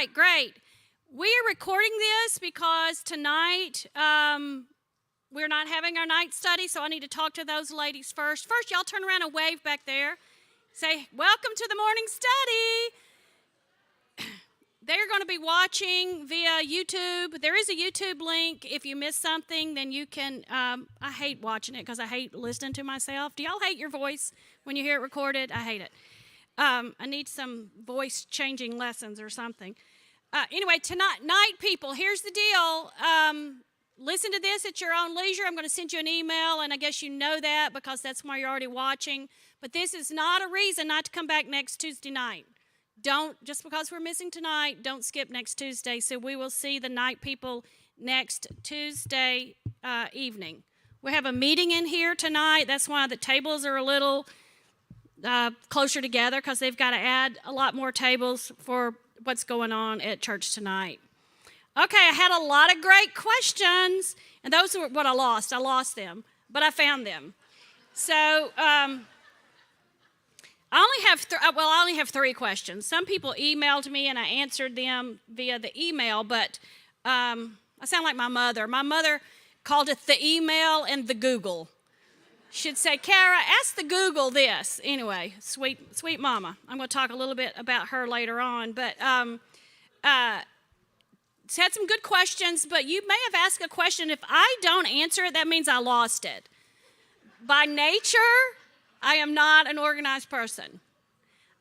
right, great. We are recording this because tonight we're not having our night study, so I need to talk to those ladies first. First, y'all turn around and wave back there. Say, welcome to the morning study. They're going to be watching via YouTube. There is a YouTube link. If you miss something, then you can, I hate watching it because I hate listening to myself. Do y'all hate your voice when you hear it recorded? I hate it. I need some voice changing lessons or something. Anyway, tonight, people, here's the deal. Listen to this at your own leisure. I'm going to send you an email, and I guess you know that because that's why you're already watching. But this is not a reason not to come back next Tuesday night. Don't, just because we're missing tonight, don't skip next Tuesday. So we will see the night people next Tuesday evening. We have a meeting in here tonight. That's why the tables are a little closer together because they've got to add a lot more tables for what's going on at church tonight. Okay, I had a lot of great questions, and those are what I lost. I lost them, but I found them. So I only have three questions. Some people emailed me, and I answered them via the email, but I sound like my mother. My mother called it the email and the Google. She'd say, Kara, ask the Google this. Anyway, sweet mama. I'm going to talk a little bit about her later on, but it's had some good questions, but you may have asked a question. If I don't answer it, that means I lost it. By nature, I am not an organized person.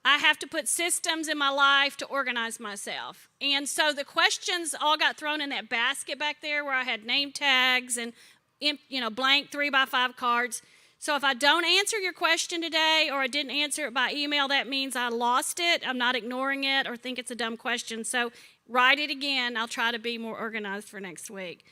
I have to put systems in my life to organize myself. And so the questions all got thrown in that basket back there where I had name tags and blank 3x5 cards. So if I don't answer your question today or I didn't answer it by email, that means I lost it. I'm not ignoring it or think it's a dumb question. So write it again. I'll try to be more organized for next week.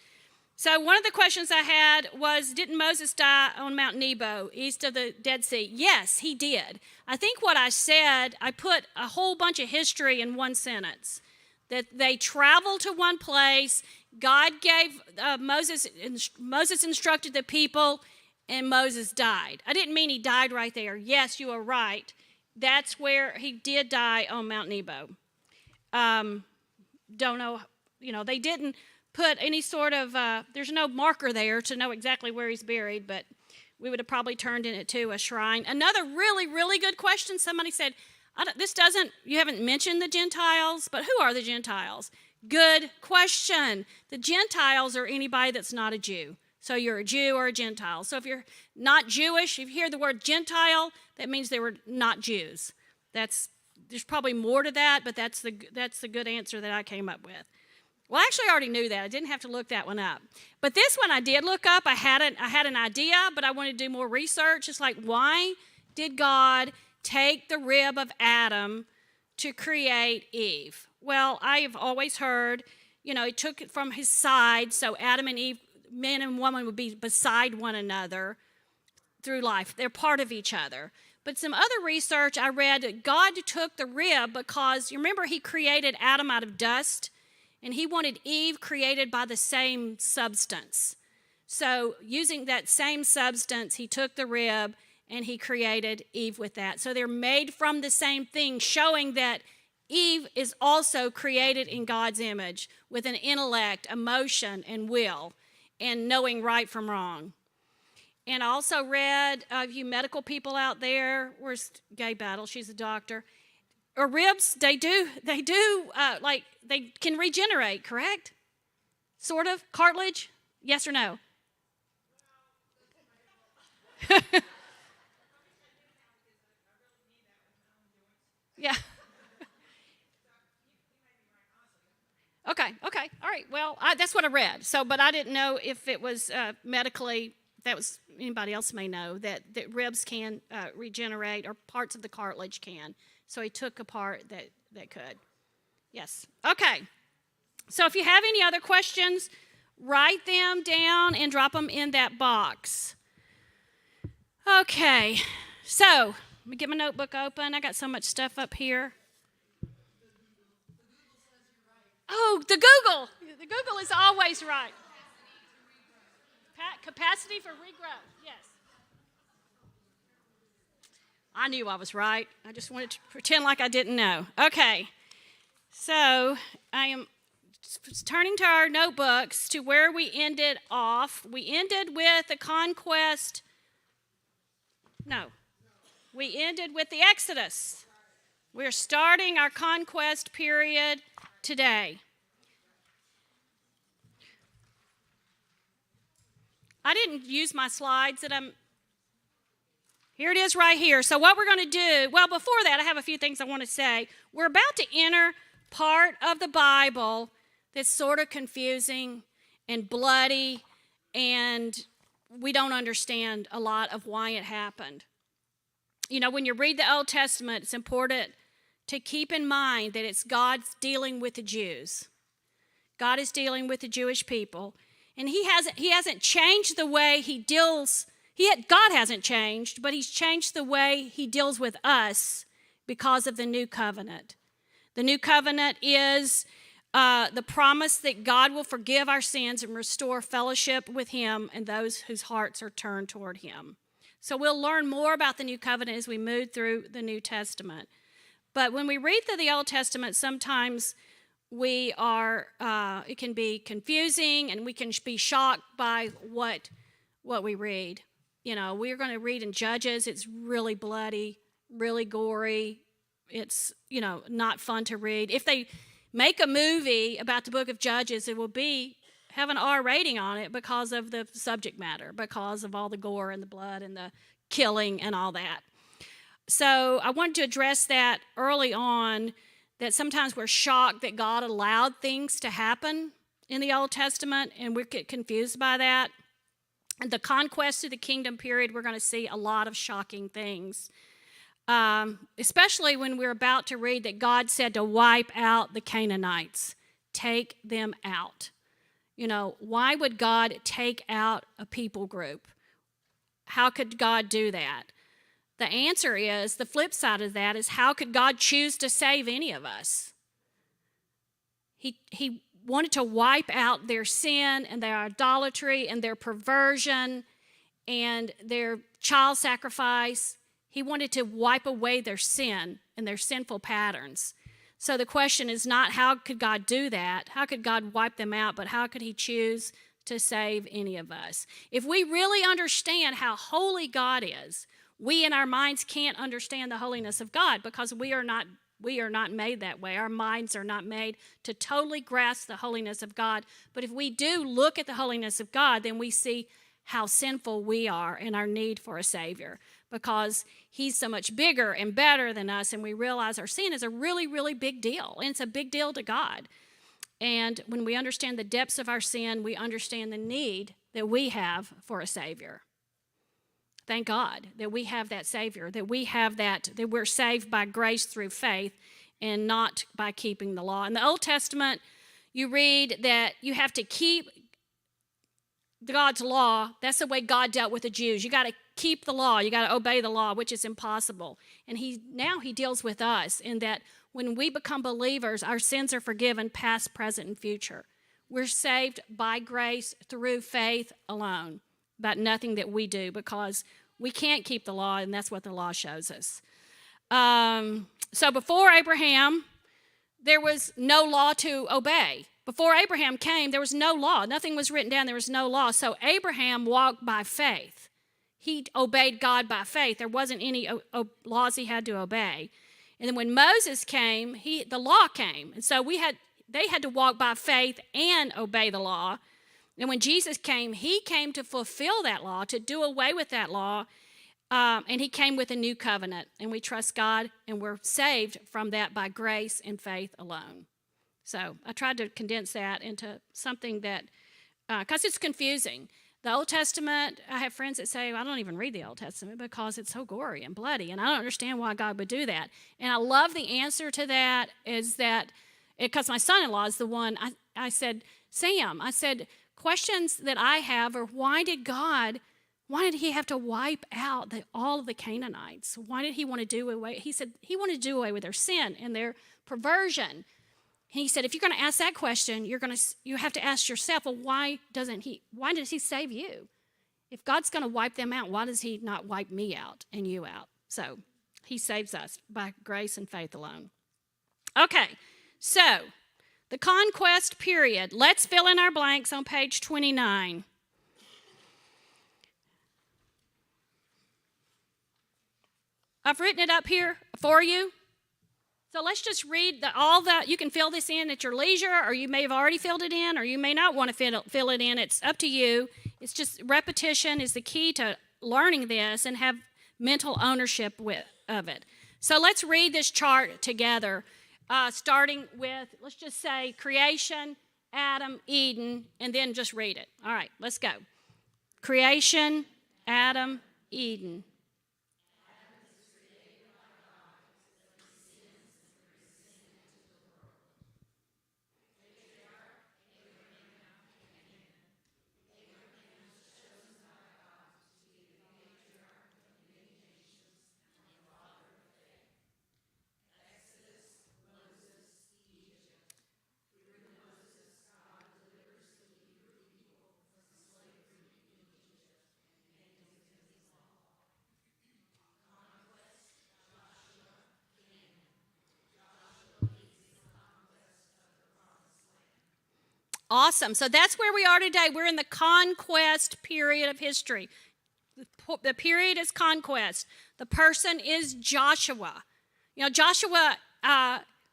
So one of the questions I had was, didn't Moses die on Mount Nebo, east of the Dead Sea? Yes, he did. I think what I said, I put a whole bunch of history in one sentence. That they traveled to one place, God gave Moses instructed the people, and Moses died. I didn't mean he died right there. Yes, you are right. That's where he did die on Mount Nebo. Don't know, they didn't put any sort of, there's no marker there to know exactly where he's buried, but we would have probably turned it into a shrine. Another really, really good question. Somebody said, you haven't mentioned the Gentiles, but who are the Gentiles? Good question. The Gentiles are anybody that's not a Jew. So you're a Jew or a Gentile. So if you're not Jewish, if you hear the word Gentile, that means they were not Jews. There's probably more to that, but that's the good answer that I came up with. Well, actually, I already knew that. I didn't have to look that one up. But this one I did look up. I had an idea, but I wanted to do more research. It's like, why did God take the rib of Adam to create Eve? Well, I have always heard, he took it from his side, so Adam and Eve, man and woman, would be beside one another through life. They're part of each other. But some other research I read that God took the rib because, you remember, he created Adam out of dust, and he wanted Eve created by the same substance. So using that same substance, he took the rib and he created Eve with that. So they're made from the same thing, showing that Eve is also created in God's image with an intellect, emotion, and will, and knowing right from wrong. And I also read, you medical people out there, where's Gay Battle? She's a doctor. Or ribs, they can regenerate, correct? Sort of. Cartilage? Yes or no? Yeah. Okay. All right. Well, that's what I read. So, but I didn't know if it was medically, that was, anybody else may know, that ribs can regenerate or parts of the cartilage can. So he took a part that could. Yes. Okay. So if you have any other questions, write them down and drop them in that box. Okay. So let me get my notebook open. I got so much stuff up here. Oh, the Google. The Google is always right. Capacity for regrowth. Yes. I knew I was right. I just wanted to pretend like I didn't know. Okay. So I am turning to our notebooks to where we ended off. We ended with the conquest. No, we ended with the Exodus. We're starting our conquest period today. I didn't use my slides here it is right here. So what we're going to do, well, before that, I have a few things I want to say. We're about to enter part of the Bible that's sort of confusing and bloody, and we don't understand a lot of why it happened. You know, when you read the Old Testament, it's important to keep in mind that it's God's dealing with the Jews. God is dealing with the Jewish people, and He hasn't changed the way He deals. God hasn't changed, but He's changed the way He deals with us because of the new covenant. The new covenant is the promise that God will forgive our sins and restore fellowship with Him and those whose hearts are turned toward Him. So we'll learn more about the new covenant as we move through the New Testament. But when we read through the Old Testament, sometimes it can be confusing, and we can be shocked by what we read. You know, we're going to read in Judges. It's really bloody, really gory. It's, not fun to read. If they make a movie about the book of Judges, it will have an R rating on it because of the subject matter, because of all the gore and the blood and the killing and all that. So I wanted to address that early on, that sometimes we're shocked that God allowed things to happen in the Old Testament, and we get confused by that. And the conquest of the kingdom period, we're going to see a lot of shocking things, especially when we're about to read that God said to wipe out the Canaanites, take them out. Why would God take out a people group? How could God do that? The answer is, the flip side of that is, how could God choose to save any of us? He wanted to wipe out their sin and their idolatry and their perversion and their child sacrifice. He wanted to wipe away their sin and their sinful patterns. So the question is not how could God do that? How could God wipe them out? But how could He choose to save any of us? If we really understand how holy God is, we in our minds can't understand the holiness of God, because we are not made that way. Our minds are not made to totally grasp the holiness of God. But if we do look at the holiness of God, then we see how sinful we are and our need for a Savior, because He's so much bigger and better than us, and we realize our sin is a really, really big deal, and it's a big deal to God. And when we understand the depths of our sin, we understand the need that we have for a Savior. Thank God that we have that Savior, that we're saved by grace through faith and not by keeping the law. In the Old Testament, you read that you have to keep God's law. That's the way God dealt with the Jews. You got to keep the law. You got to obey the law, which is impossible. And now he deals with us in that when we become believers, our sins are forgiven, past, present, and future. We're saved by grace through faith alone, but nothing that we do, because we can't keep the law, and that's what the law shows us. So before Abraham, there was no law to obey. Before Abraham came, there was no law. Nothing was written down. There was no law. So Abraham walked by faith. He obeyed God by faith. There wasn't any laws he had to obey. And then when Moses came, the law came. And so they had to walk by faith and obey the law. And when Jesus came, He came to fulfill that law, to do away with that law. And He came with a new covenant. And we trust God, and we're saved from that by grace and faith alone. So I tried to condense that into something that, because it's confusing. The Old Testament, I have friends that say, I don't even read the Old Testament because it's so gory and bloody, and I don't understand why God would do that. And I love the answer to that is that, because my son-in-law is the one, I said, Sam, questions that I have are, why did He have to wipe out all of the Canaanites? Why did He want to do away? He said He wanted to do away with their sin and their perversion. And he said, if you're going to ask that question, you have to ask yourself, well, why does He save you? If God's going to wipe them out, why does He not wipe me out and you out? So He saves us by grace and faith alone. Okay, So, the conquest period. Let's fill in our blanks on page 29. I've written it up here for you. So let's just read all that. You can fill this in at your leisure, or you may have already filled it in, or you may not want to fill it in. It's up to you. It's just repetition is the key to learning this and have mental ownership of it. So let's read this chart together, starting with, let's just say creation, Adam, Eden, and then just read it. All right, let's go. Creation, Adam, Eden. Awesome. So that's where we are today. We're in the conquest period of history. The period is conquest. The person is Joshua. You know, Joshua,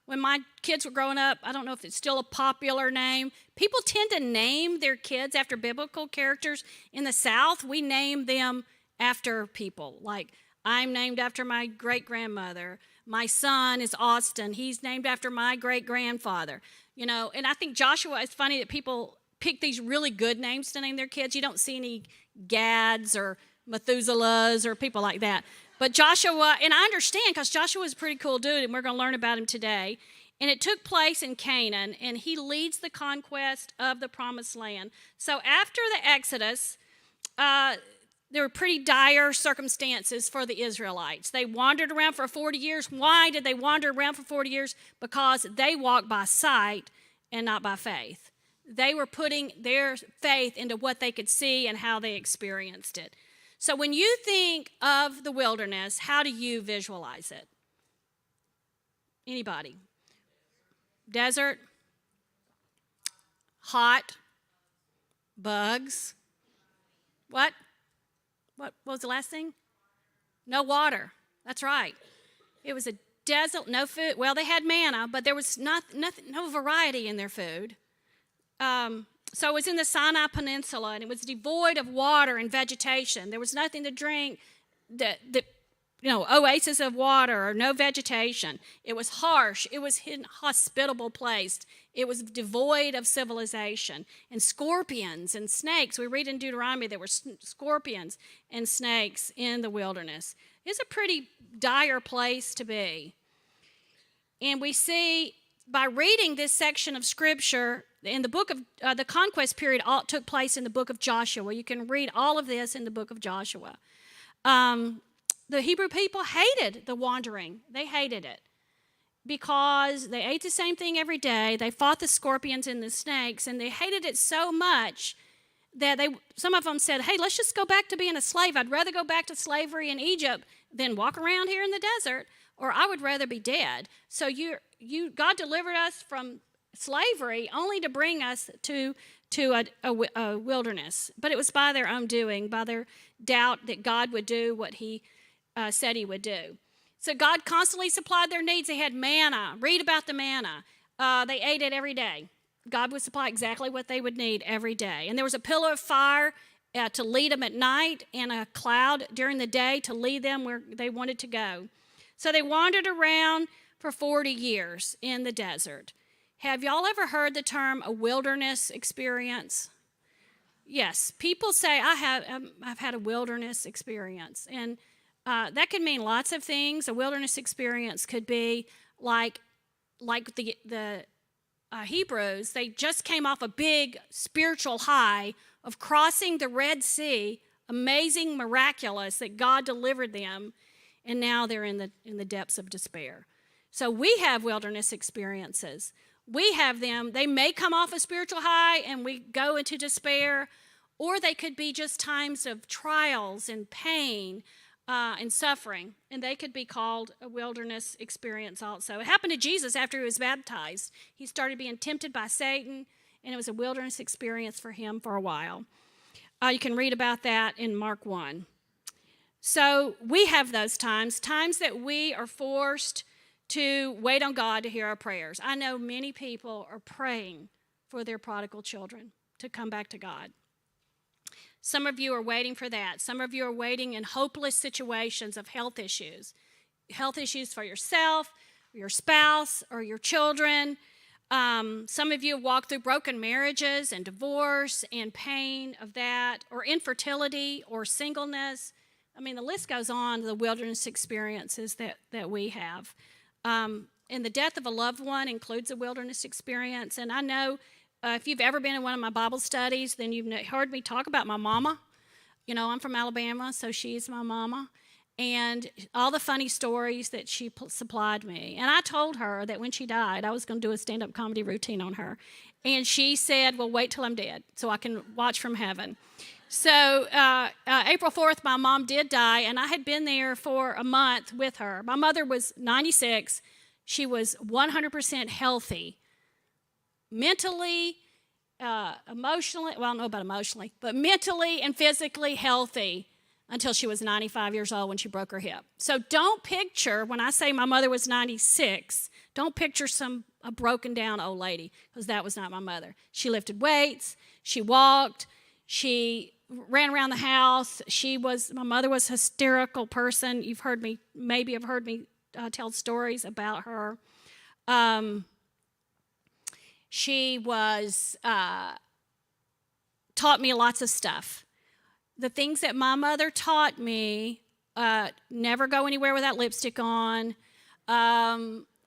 when my kids were growing up, I don't know if it's still a popular name. People tend to name their kids after biblical characters. In the South, we name them after people. Like, I'm named after my great-grandmother. My son is Austin. He's named after my great-grandfather. You know, and I think Joshua, it's funny that people pick these really good names to name their kids. You don't see any Gads or Methuselahs or people like that. But Joshua, and I understand because Joshua is a pretty cool dude, and we're going to learn about him today. And it took place in Canaan, and he leads the conquest of the Promised Land. So after the Exodus, there were pretty dire circumstances for the Israelites. They wandered around for 40 years. Why did they wander around for 40 years? Because they walked by sight and not by faith. They were putting their faith into what they could see and how they experienced it. So when you think of the wilderness, how do you visualize it? Anybody? Desert? Hot? Bugs? What? What was the last thing? No water. That's right. It was a desert, no food. Well, they had manna, but there was no variety in their food. So it was in the Sinai Peninsula, and it was devoid of water and vegetation. There was nothing to drink, oasis of water or no vegetation. It was harsh. It was an inhospitable place. It was devoid of civilization. And scorpions and snakes. We read in Deuteronomy there were scorpions and snakes in the wilderness. It's a pretty dire place to be. And we see by reading this section of Scripture, in the book of the conquest period all took place in the book of Joshua. You can read all of this in the book of Joshua. The Hebrew people hated the wandering. They hated it because they ate the same thing every day. They fought the scorpions and the snakes, and they hated it so much that some of them said, hey, let's just go back to being a slave. I'd rather go back to slavery in Egypt than walk around here in the desert, or I would rather be dead. So God delivered us from slavery only to bring us to a wilderness. But it was by their own doing, by their doubt that God would do what he said he would do. So God constantly supplied their needs. They had manna. Read about the manna. They ate it every day. God would supply exactly what they would need every day. And there was a pillar of fire to lead them at night and a cloud during the day to lead them where they wanted to go. So they wandered around for 40 years in the desert. Have y'all ever heard the term a wilderness experience? Yes, people say, I've had a wilderness experience. And that could mean lots of things. A wilderness experience could be like the Hebrews. They just came off a big spiritual high of crossing the Red Sea, amazing, miraculous, that God delivered them, and now they're in the depths of despair. So we have wilderness experiences. We have them. They may come off a spiritual high and we go into despair, or they could be just times of trials and pain, and suffering, and they could be called a wilderness experience also. It happened to Jesus after he was baptized. He started being tempted by Satan, and it was a wilderness experience for him for a while. You can read about that in Mark 1. So we have those times that we are forced to wait on God to hear our prayers. I know many people are praying for their prodigal children to come back to God. Some of you are waiting for that. Some of you are waiting in hopeless situations of health issues for yourself, your spouse, or your children. Some of you have walked through broken marriages and divorce and pain of that, or infertility or singleness. I mean, the list goes on, the wilderness experiences that we have. And the death of a loved one includes a wilderness experience. And I know if you've ever been in one of my Bible studies, then you've heard me talk about my mama. You know, I'm from Alabama, so she's my mama. And all the funny stories that she supplied me. And I told her that when she died, I was going to do a stand-up comedy routine on her. And she said, well, wait till I'm dead so I can watch from heaven. So April 4th, my mom did die, and I had been there for a month with her. My mother was 96. She was 100% healthy. Mentally, emotionally, well, I don't know about emotionally, but mentally and physically healthy until she was 95 years old when she broke her hip. So don't picture, when I say my mother was 96, don't picture a broken down old lady, because that was not my mother. She lifted weights, she walked, she ran around the house. My mother was a hysterical person. You've heard me, maybe have heard me tell stories about her. She was, taught me lots of stuff. The things that my mother taught me, never go anywhere without lipstick on,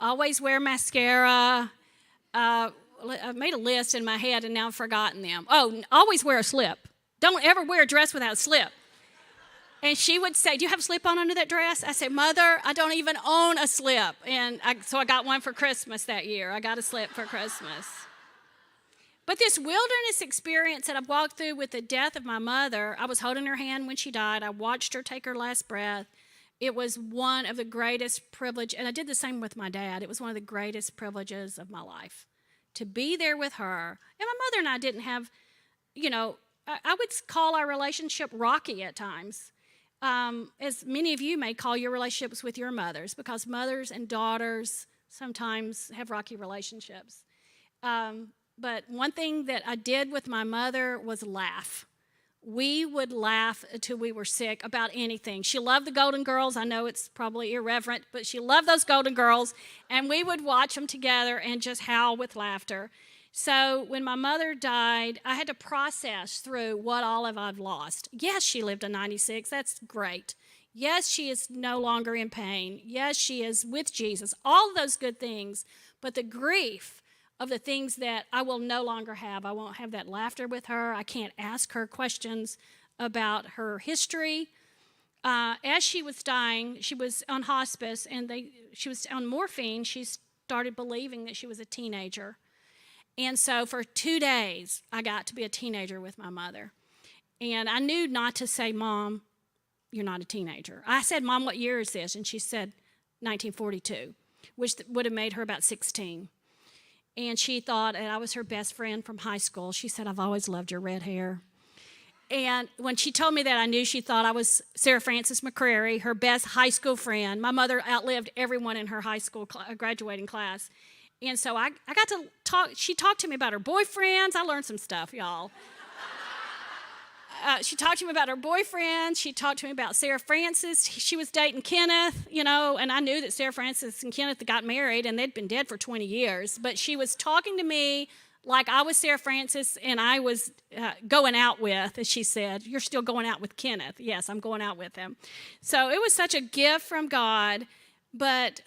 always wear mascara. I've made a list in my head and now I've forgotten them. Oh, always wear a slip. Don't ever wear a dress without a slip. And she would say, do you have a slip on under that dress? I said, Mother, I don't even own a slip. And so I got one for Christmas that year. I got a slip for Christmas. But this wilderness experience that I've walked through with the death of my mother, I was holding her hand when she died. I watched her take her last breath. It was one of the greatest privileges, and I did the same with my dad. It was one of the greatest privileges of my life to be there with her. And my mother and I didn't have, I would call our relationship rocky at times. As many of you may call your relationships with your mothers, because mothers and daughters sometimes have rocky relationships. But one thing that I did with my mother was laugh. We would laugh until we were sick about anything. She loved the Golden Girls. I know it's probably irreverent, but she loved those Golden Girls, and we would watch them together and just howl with laughter. So when my mother died, I had to process through what all of I've lost. Yes, she lived to 96. That's great. Yes, she is no longer in pain. Yes, she is with Jesus. All of those good things, but the grief of the things that I will no longer have. I won't have that laughter with her. I can't ask her questions about her history. As she was dying, she was on hospice, and she was on morphine. She started believing that she was a teenager. And so for 2 days, I got to be a teenager with my mother. And I knew not to say, Mom, you're not a teenager. I said, Mom, what year is this? And she said, 1942, which would have made her about 16. And she thought that I was her best friend from high school. She said, I've always loved your red hair. And when she told me that, I knew she thought I was Sarah Frances McCrary, her best high school friend. My mother outlived everyone in her high school graduating class. And so I got to talk. She talked to me about her boyfriends. I learned some stuff, y'all. She talked to me about her boyfriend. She talked to me about Sarah Frances. She was dating Kenneth, and I knew that Sarah Frances and Kenneth got married, and they'd been dead for 20 years. But she was talking to me like I was Sarah Frances and I was going out with, as she said, you're still going out with Kenneth. Yes, I'm going out with him. So it was such a gift from God, but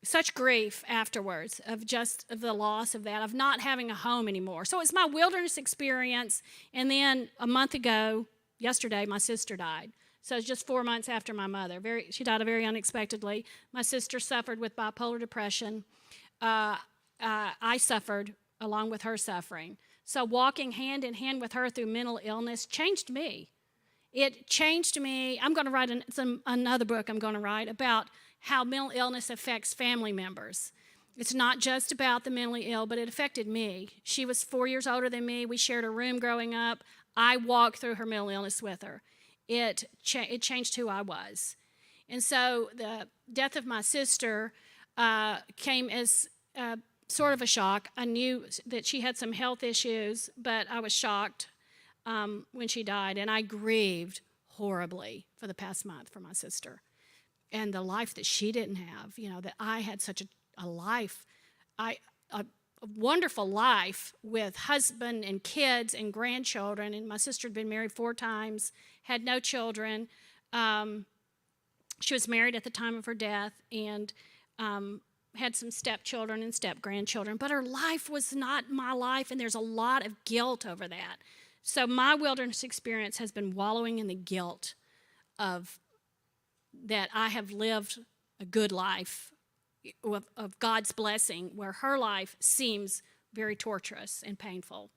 such grief afterwards of the loss of that, of not having a home anymore. So it's my wilderness experience. And then a month ago, yesterday, my sister died. So it's just 4 months after my mother. She died very unexpectedly. My sister suffered with bipolar depression. I suffered along with her suffering. So walking hand in hand with her through mental illness changed me. It changed me. I'm going to write another book I'm going to write about how mental illness affects family members. It's not just about the mentally ill, but it affected me. She was 4 years older than me. We shared a room growing up. I walked through her mental illness with her. It changed who I was. And so the death of my sister came as sort of a shock. I knew that she had some health issues, but I was shocked when she died, and I grieved horribly for the past month for my sister and the life that she didn't have. That I had such a life, a wonderful life with husband and kids and grandchildren, and my sister had been married 4 times, had no children. She was married at the time of her death, and had some stepchildren and step-grandchildren, but her life was not my life, and there's a lot of guilt over that. So my wilderness experience has been wallowing in the guilt of that I have lived a good life of God's blessing, where her life seems very torturous and painful.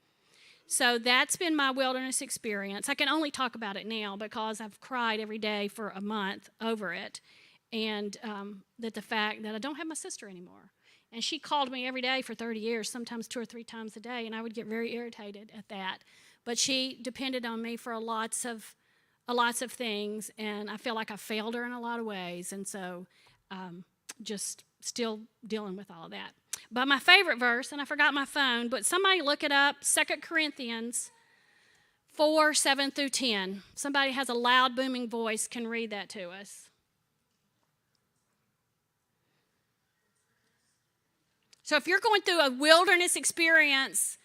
So that's been my wilderness experience. I can only talk about it now because I've cried every day for a month over it, and that the fact that I don't have my sister anymore. And she called me every day for 30 years, sometimes 2 or 3 times a day, and I would get very irritated at that. But she depended on me for lots of things, and I feel like I failed her in a lot of ways, and so just still dealing with all of that. But my favorite verse, and I forgot my phone, but somebody look it up, 2 Corinthians 4, 7 through 10. Somebody has a loud, booming voice, can read that to us. So if you're going through a wilderness experience,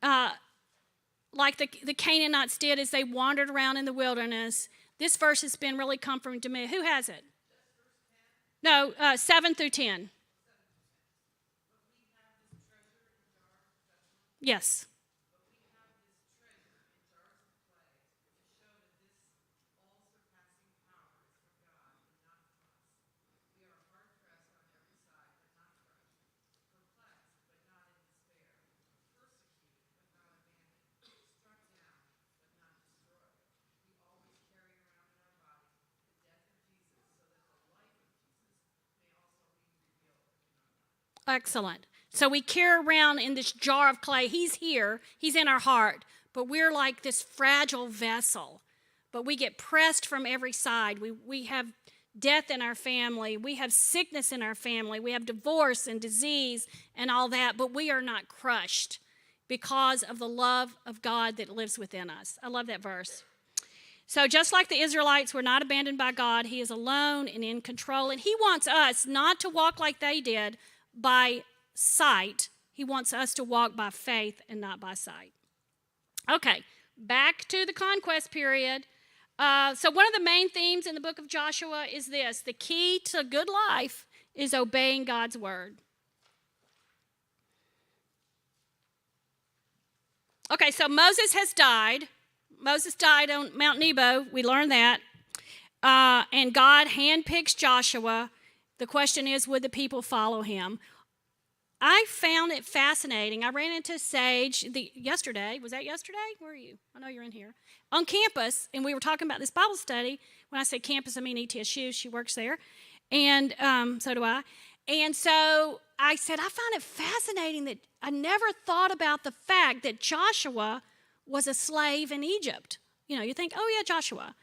like the Canaanites did as they wandered around in the wilderness, this verse has been really comforting to me. Who has it? No, 7 through 10. Yes. Excellent. So we carry around in this jar of clay. He's here. He's in our heart. But we're like this fragile vessel. But we get pressed from every side. We have death in our family. We have sickness in our family. We have divorce and disease and all that. But we are not crushed because of the love of God that lives within us. I love that verse. So just like the Israelites were not abandoned by God, he is alone and in control. And he wants us not to walk like they did by sight. He wants us to walk by faith and not by sight. Okay, back to the conquest period. So one of the main themes in the book of Joshua is this: the key to good life is obeying God's word. Okay, so Moses has died. Moses died on Mount Nebo. We learned that. And God handpicks Joshua. The question is, would the people follow him? I found it fascinating. I ran into Sage yesterday. Was that yesterday? Where are you? I know you're in here. On campus, and we were talking about this Bible study. When I say campus, I mean ETSU. She works there, and so do I. And so I said, I found it fascinating that I never thought about the fact that Joshua was a slave in Egypt. You think, oh yeah, Joshua.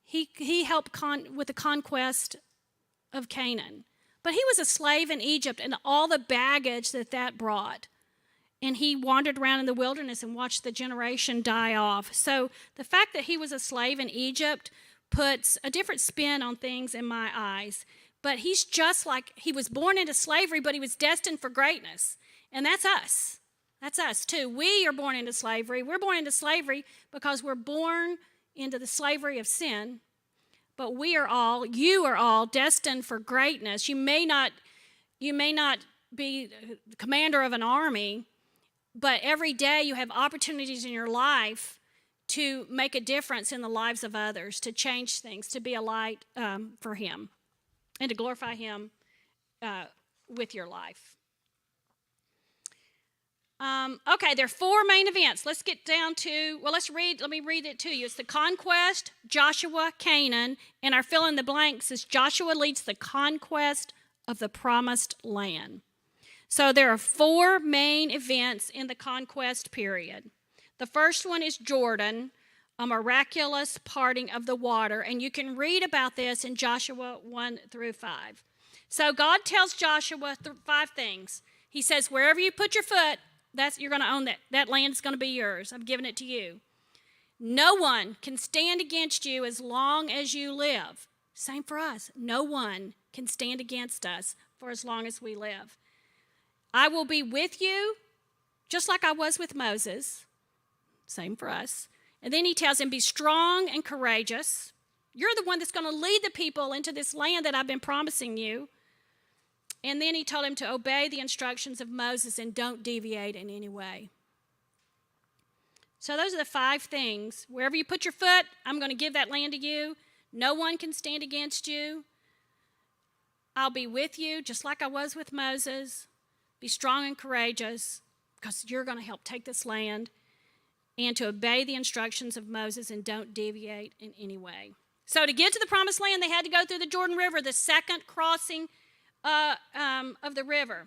He helped with the conquest of Canaan. But he was a slave in Egypt and all the baggage that brought. And he wandered around in the wilderness and watched the generation die off. So the fact that he was a slave in Egypt puts a different spin on things in my eyes. But he's just like, he was born into slavery, but he was destined for greatness. And that's us. That's us too. We are born into slavery. We're born into slavery because we're born into the slavery of sin. But you are all destined for greatness. You may not be the commander of an army, but every day you have opportunities in your life to make a difference in the lives of others, to change things, to be a light for him, and to glorify him with your life. Okay, there are four main events. Let's get down to, well, let me read it to you. It's the conquest, Joshua, Canaan, and our fill in the blanks is Joshua leads the conquest of the promised land. So there are four main events in the conquest period. The first one is Jordan, a miraculous parting of the water, and you can read about this in Joshua 1 through 5. So God tells Joshua five things. He says, wherever you put your foot, you're going to own that. That land is going to be yours. I'm giving it to you. No one can stand against you as long as you live. Same for us. No one can stand against us for as long as we live. I will be with you, just like I was with Moses. Same for us. And then he tells him, be strong and courageous. You're the one that's going to lead the people into this land that I've been promising you. And then he told him to obey the instructions of Moses and don't deviate in any way. So those are the five things. Wherever you put your foot, I'm going to give that land to you. No one can stand against you. I'll be with you, just like I was with Moses. Be strong and courageous, because you're going to help take this land. And to obey the instructions of Moses and don't deviate in any way. So to get to the promised land, they had to go through the Jordan River, the second crossing of the river.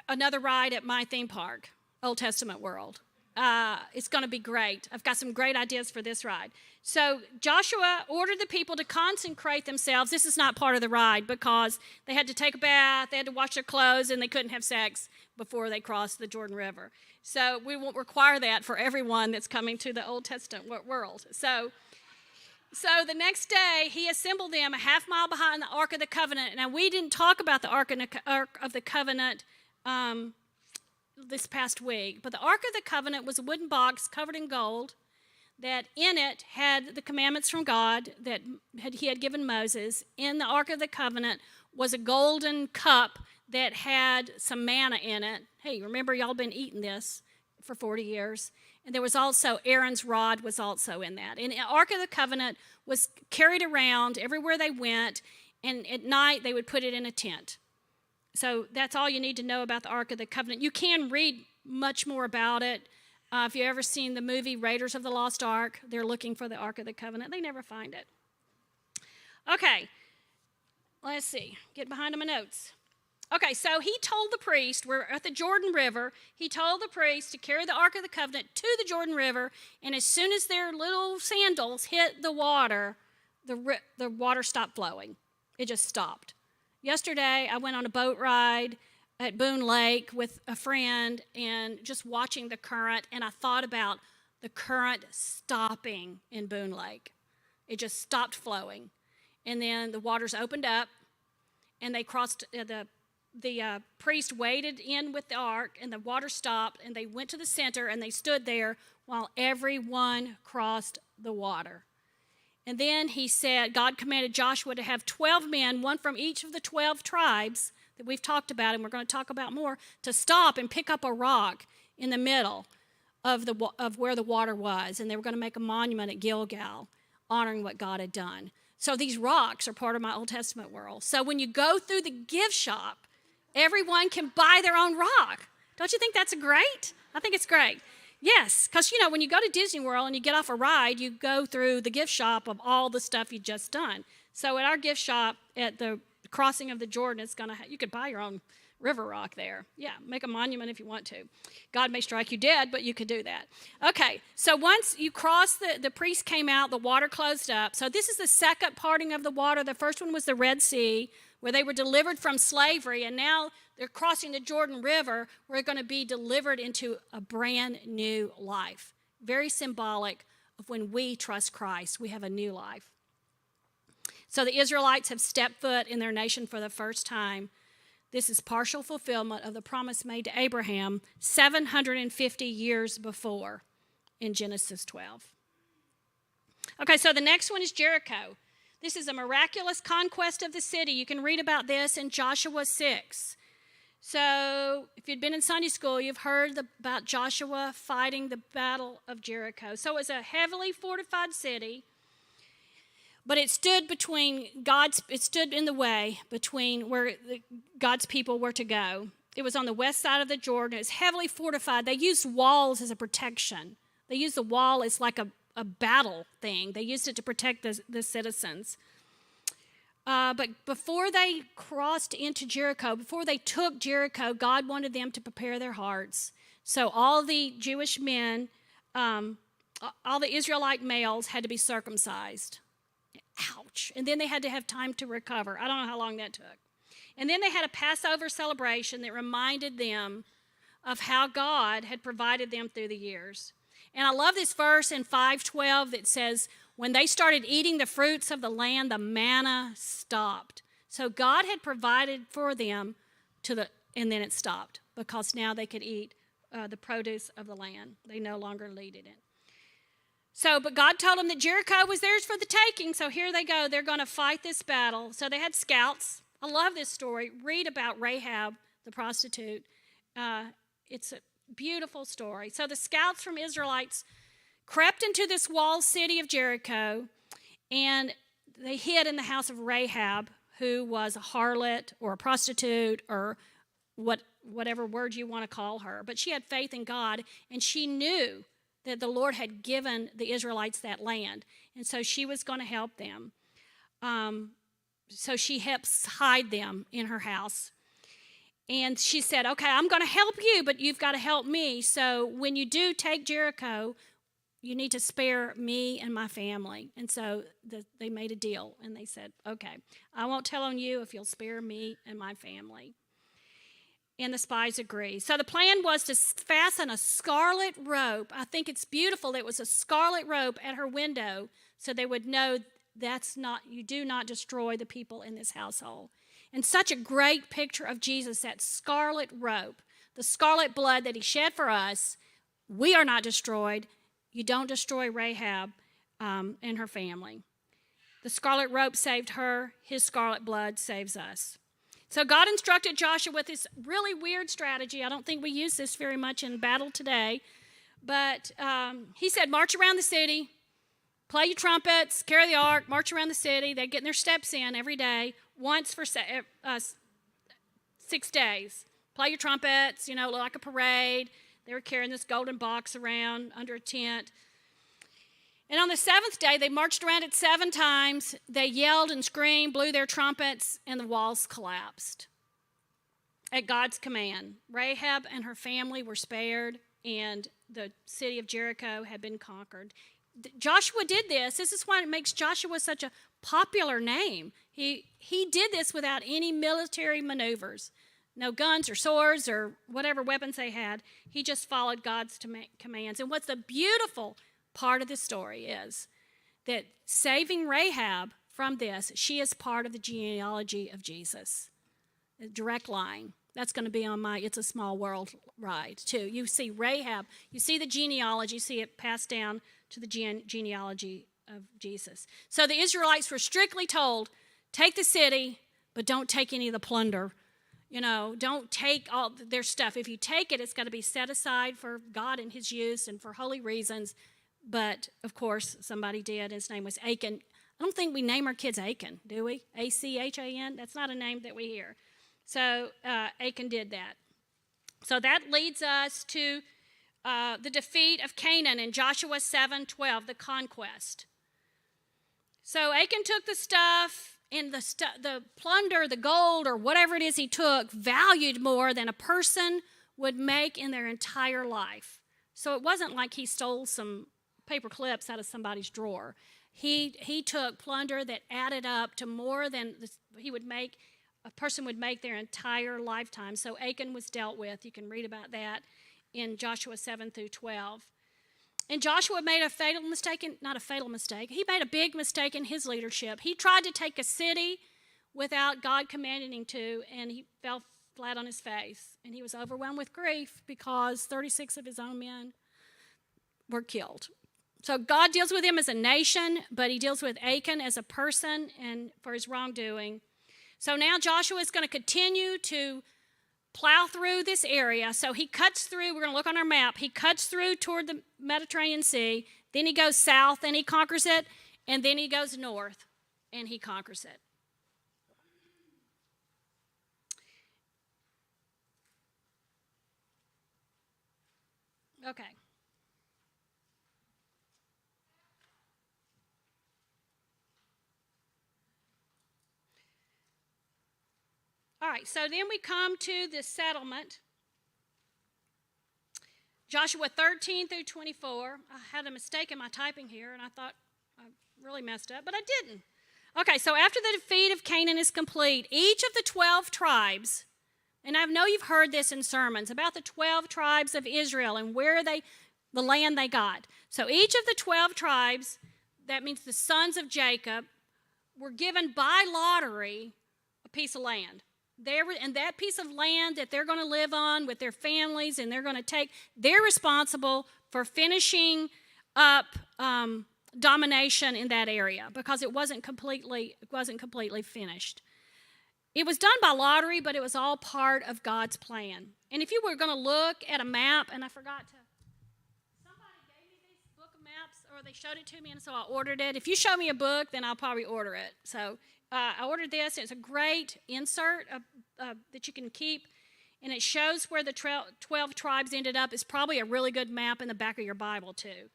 Another ride at my theme park, Old Testament World. It's going to be great. I've got some great ideas for this ride. So Joshua ordered the people to consecrate themselves. This is not part of the ride because they had to take a bath, they had to wash their clothes, and they couldn't have sex before they crossed the Jordan River. So we won't require that for everyone that's coming to the Old Testament world. So the next day, he assembled them a half mile behind the Ark of the Covenant. Now, we didn't talk about the Ark of the Covenant this past week, but the Ark of the Covenant was a wooden box covered in gold that in it had the commandments from God that he had given Moses. In the Ark of the Covenant was a golden cup that had some manna in it. Hey, remember, y'all been eating this for 40 years. And there was also, Aaron's rod was also in that. And the Ark of the Covenant was carried around everywhere they went, and at night they would put it in a tent. So that's all you need to know about the Ark of the Covenant. You can read much more about it. If you've ever seen the movie Raiders of the Lost Ark, they're looking for the Ark of the Covenant. They never find it. Okay, let's see. Get behind my notes. Okay, so he told the priest, we're at the Jordan River, he told the priest to carry the Ark of the Covenant to the Jordan River, and as soon as their little sandals hit the water stopped flowing. It just stopped. Yesterday, I went on a boat ride at Boone Lake with a friend and just watching the current, and I thought about the current stopping in Boone Lake. It just stopped flowing. And then the waters opened up, and they crossed, the priest waded in with the ark, and the water stopped, and they went to the center, and they stood there while everyone crossed the water. And then he said, God commanded Joshua to have 12 men, one from each of the 12 tribes that we've talked about, and we're going to talk about more, to stop and pick up a rock in the middle of where the water was. And they were going to make a monument at Gilgal, honoring what God had done. So these rocks are part of my Old Testament world. So when you go through the gift shop, everyone can buy their own rock. Don't you think that's great? I think it's great. Yes, because, when you go to Disney World and you get off a ride, you go through the gift shop of all the stuff you've just done. So at our gift shop at the crossing of the Jordan, you could buy your own river rock there. Yeah, make a monument if you want to. God may strike you dead, but you could do that. Okay, so once you cross, the priest came out, the water closed up. So this is the second parting of the water. The first one was the Red Sea, where they were delivered from slavery, and now they're crossing the Jordan River. We're going to be delivered into a brand new life. Very symbolic of when we trust Christ, we have a new life. So the Israelites have stepped foot in their nation for the first time. This is partial fulfillment of the promise made to Abraham 750 years before in Genesis 12. Okay, so the next one is Jericho. This is a miraculous conquest of the city. You can read about this in Joshua 6. So if you'd been in Sunday school, you've heard about Joshua fighting the battle of Jericho. So it was a heavily fortified city, but it stood in the way between where God's people were to go. It was on the west side of the Jordan. It was heavily fortified. They used walls as a protection. They used the wall as like a battle thing. They used it to protect the citizens. But before they crossed into Jericho, before they took Jericho, God wanted them to prepare their hearts. So all the Jewish men, all the Israelite males had to be circumcised. Ouch. And then they had to have time to recover. I don't know how long that took. And then they had a Passover celebration that reminded them of how God had provided them through the years. And I love this verse in 5:12 that says, when they started eating the fruits of the land, the manna stopped. So God had provided for them and then it stopped because now they could eat the produce of the land. They no longer needed it. So, but God told them that Jericho was theirs for the taking. So here they go. They're going to fight this battle. So they had scouts. I love this story. Read about Rahab, the prostitute. It's a beautiful story. So the scouts from Israelites crept into this walled city of Jericho, and they hid in the house of Rahab, who was a harlot or a prostitute or whatever word you want to call her. But she had faith in God, and she knew that the Lord had given the Israelites that land, and so she was going to help them. So she helps hide them in her house. And she said, okay, I'm going to help you, but you've got to help me. So when you do take Jericho, you need to spare me and my family. And so they made a deal, and they said, okay, I won't tell on you if you'll spare me and my family. And the spies agree. So the plan was to fasten a scarlet rope. I think it's beautiful. It was a scarlet rope at her window so they would know you do not destroy the people in this household. And such a great picture of Jesus, that scarlet rope, the scarlet blood that he shed for us. We are not destroyed. You don't destroy Rahab and her family. The scarlet rope saved her. His scarlet blood saves us. So God instructed Joshua with this really weird strategy. I don't think we use this very much in battle today. But he said, march around the city, play your trumpets, carry the ark, march around the city. They're getting their steps in every day, once for 6 days. Play your trumpets, like a parade. They were carrying this golden box around under a tent. And on the 7th day, they marched around it 7 times. They yelled and screamed, blew their trumpets, and the walls collapsed. At God's command, Rahab and her family were spared, and the city of Jericho had been conquered. Joshua did this. This is why it makes Joshua such a popular name. He did this without any military maneuvers. No guns or swords or whatever weapons they had. He just followed God's commands. And what's the beautiful part of the story is that saving Rahab from this, she is part of the genealogy of Jesus. A direct line. That's going to be on my It's a Small World ride, too. You see Rahab, you see the genealogy, you see it passed down to the genealogy of Jesus. So the Israelites were strictly told, take the city, but don't take any of the plunder. Don't take all their stuff. If you take it, it's got to be set aside for God and his use and for holy reasons. But, of course, somebody did. His name was Achan. I don't think we name our kids Achan, do we? A-C-H-A-N? That's not a name that we hear. So Achan did that. So that leads us to the defeat of Canaan in Joshua 7:12, the conquest. So Achan took the stuff, and the plunder, the gold, or whatever it is he took, valued more than a person would make in their entire life. So it wasn't like he stole some paper clips out of somebody's drawer. He took plunder that added up to more than a person would make their entire lifetime. So Achan was dealt with. You can read about that in Joshua 7-12. And Joshua made he made a big mistake in his leadership. He tried to take a city without God commanding him to, and he fell flat on his face. And he was overwhelmed with grief because 36 of his own men were killed. So God deals with him as a nation, but he deals with Achan as a person and for his wrongdoing. So now Joshua is going to continue to plow through this area. So he cuts through, we're going to look on our map, he cuts through toward the Mediterranean Sea, then he goes south and he conquers it, and then he goes north and he conquers it. Okay. All right, so then we come to the settlement. Joshua 13 through 24. I had a mistake in my typing here, and I thought I really messed up, but I didn't. Okay, so after the defeat of Canaan is complete, each of the 12 tribes, and I know you've heard this in sermons about the 12 tribes of Israel and the land they got. So each of the 12 tribes, that means the sons of Jacob, were given by lottery a piece of land. And that piece of land that they're going to live on with their families and they're responsible for finishing up domination in that area because it wasn't completely finished. It was done by lottery, but it was all part of God's plan. And if you were going to look at a map, and I forgot to, somebody gave me this book of maps, or they showed it to me, and so I ordered it. If you show me a book, then I'll probably order it. So I ordered this. It's a great insert that you can keep, and it shows where the 12 tribes ended up. It's probably a really good map in the back of your Bible, too.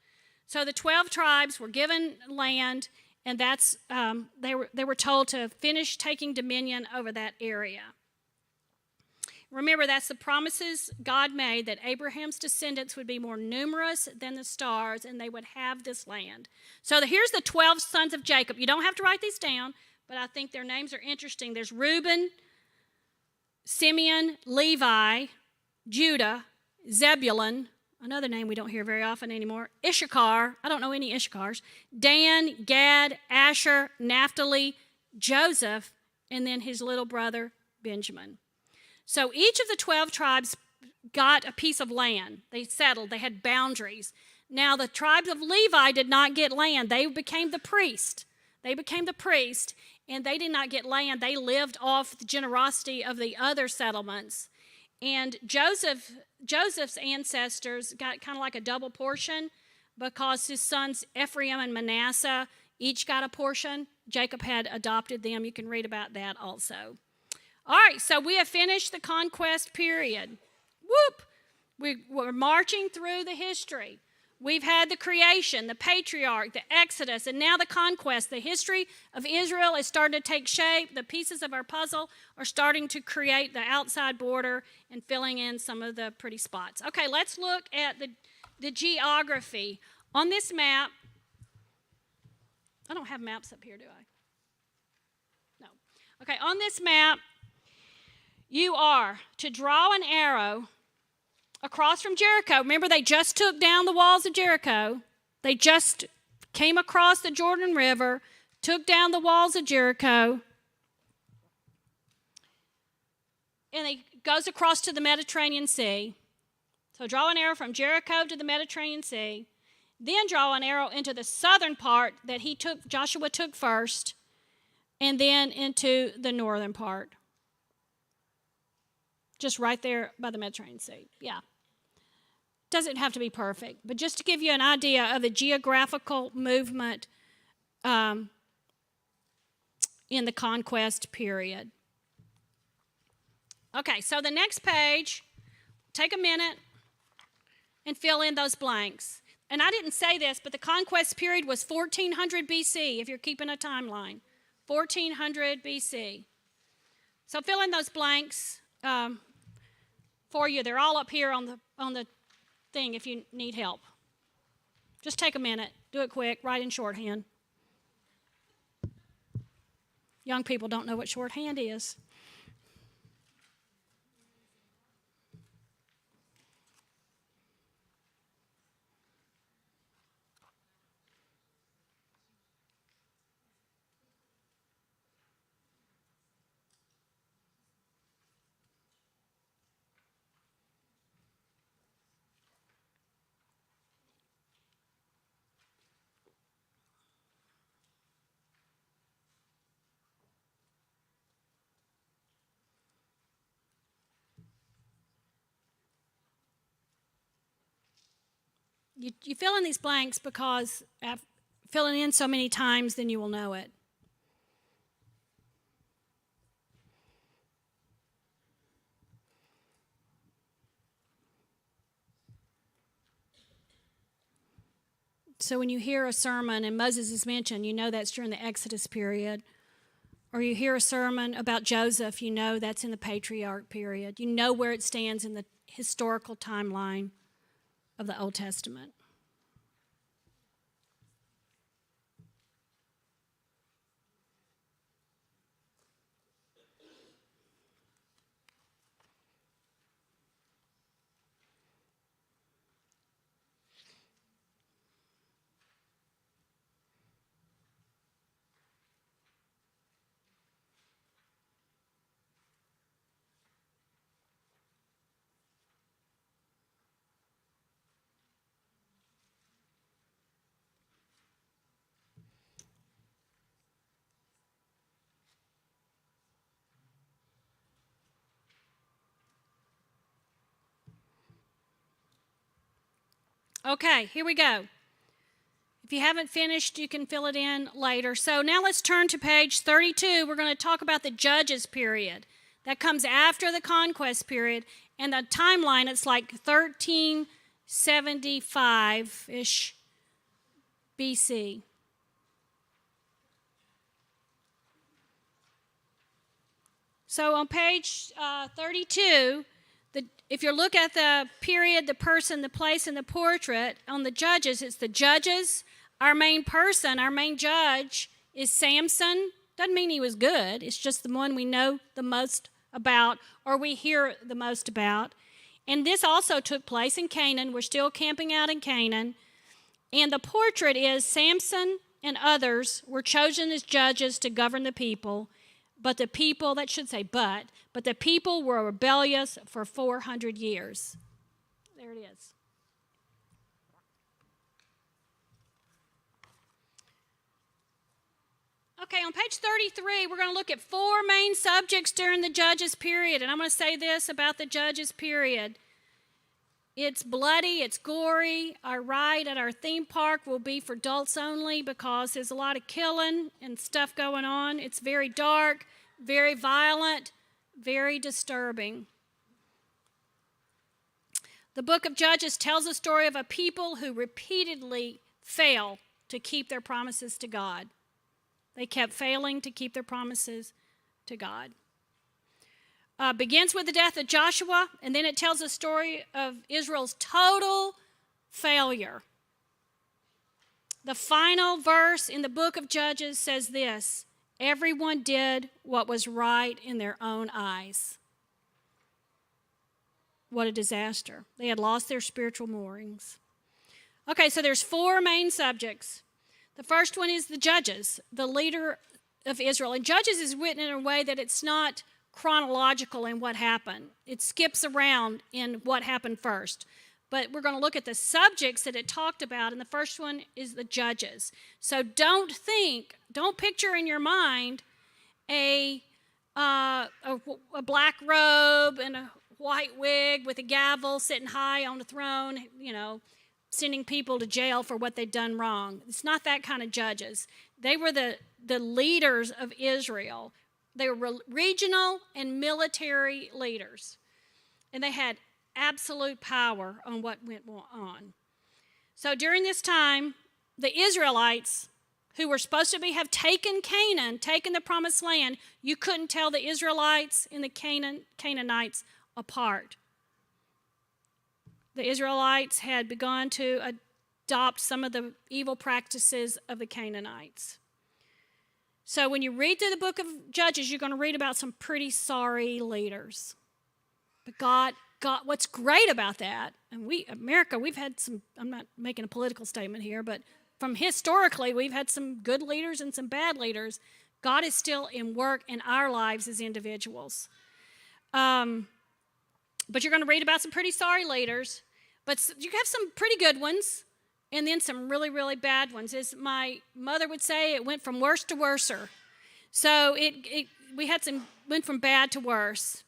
So the 12 tribes were given land, and that's they were told to finish taking dominion over that area. Remember, that's the promises God made that Abraham's descendants would be more numerous than the stars, and they would have this land. So here's the 12 sons of Jacob. You don't have to write these down, but I think their names are interesting. There's Reuben, Simeon, Levi, Judah, Zebulun, another name we don't hear very often anymore, Issachar, I don't know any Issachars, Dan, Gad, Asher, Naphtali, Joseph, and then his little brother, Benjamin. So each of the 12 tribes got a piece of land. They settled. They had boundaries. Now, the tribes of Levi did not get land. They became the priest. And they did not get land. They lived off the generosity of the other settlements. And Joseph's ancestors got kind of like a double portion because his sons Ephraim and Manasseh each got a portion. Jacob had adopted them. You can read about that also. All right, so we have finished the conquest period. Whoop! We're marching through the history. We've had the creation, the patriarch, the Exodus, and now the conquest. The history of Israel is starting to take shape. The pieces of our puzzle are starting to create the outside border and filling in some of the pretty spots. Okay, let's look at the geography. On this map, I don't have maps up here, do I? No. Okay, on this map, you are to draw an arrow across from Jericho. Remember, they just took down the walls of Jericho. They just came across the Jordan River, took down the walls of Jericho, and it goes across to the Mediterranean Sea. So draw an arrow from Jericho to the Mediterranean Sea. Then draw an arrow into the southern part that Joshua took first, and then into the northern part. Just right there by the Mediterranean Sea. Yeah. Doesn't have to be perfect, but just to give you an idea of the geographical movement in the conquest period. Okay, so the next page, take a minute and fill in those blanks. And I didn't say this, but the conquest period was 1400 BC, if you're keeping a timeline. 1400 BC. So fill in those blanks for you. They're all up here on the thing if you need help. Just take a minute. Do it quick. Write in shorthand. Young people don't know what shorthand is. You fill in these blanks because filling in so many times, then you will know it. So when you hear a sermon and Moses is mentioned, you know that's during the Exodus period. Or you hear a sermon about Joseph, you know that's in the patriarch period. You know where it stands in the historical timeline of the Old Testament. Okay, here we go. If you haven't finished, you can fill it in later. So now let's turn to page 32. We're going to talk about the Judges period. That comes after the conquest period. And the timeline, it's like 1375-ish BC. So on page 32, if you look at the period, the person, the place, and the portrait, on the judges, it's the judges. Our main person, our main judge is Samson. Doesn't mean he was good. It's just the one we know the most about or we hear the most about. And this also took place in Canaan. We're still camping out in Canaan. And the portrait is Samson and others were chosen as judges to govern the people. But the people, that should say but the people were rebellious for 400 years. There it is. Okay, on page 33, we're going to look at 4 main subjects during the Judges period. And I'm going to say this about the Judges period. It's bloody, it's gory. Our ride at our theme park will be for adults only because there's a lot of killing and stuff going on. It's very dark, very violent, very disturbing. The book of Judges tells the story of a people who repeatedly fail to keep their promises to God. They kept failing to keep their promises to God. Begins with the death of Joshua, and then it tells the story of Israel's total failure. The final verse in the book of Judges says this: everyone did what was right in their own eyes. What a disaster. They had lost their spiritual moorings. Okay, so there's 4 main subjects. The first one is the judges, the leader of Israel. And Judges is written in a way that it's not chronological in what happened. It skips around in what happened first. But we're going to look at the subjects that it talked about, and the first one is the judges. So don't picture in your mind a black robe and a white wig with a gavel sitting high on the throne, sending people to jail for what they'd done wrong. It's not that kind of judges. They were the leaders of Israel. They were regional and military leaders. And they had absolute power on what went on. So during this time, the Israelites, who were supposed to have taken Canaan, taken the promised land, you couldn't tell the Israelites and the Canaanites apart. The Israelites had begun to adopt some of the evil practices of the Canaanites. So when you read through the book of Judges, you're going to read about some pretty sorry leaders. But God, what's great about that, and America, we've had some, I'm not making a political statement here, but from historically, we've had some good leaders and some bad leaders. God is still in work in our lives as individuals. But you're going to read about some pretty sorry leaders. But you have some pretty good ones, and then some really, really bad ones. As my mother would say, it went from worse to worser. So went from bad to worse.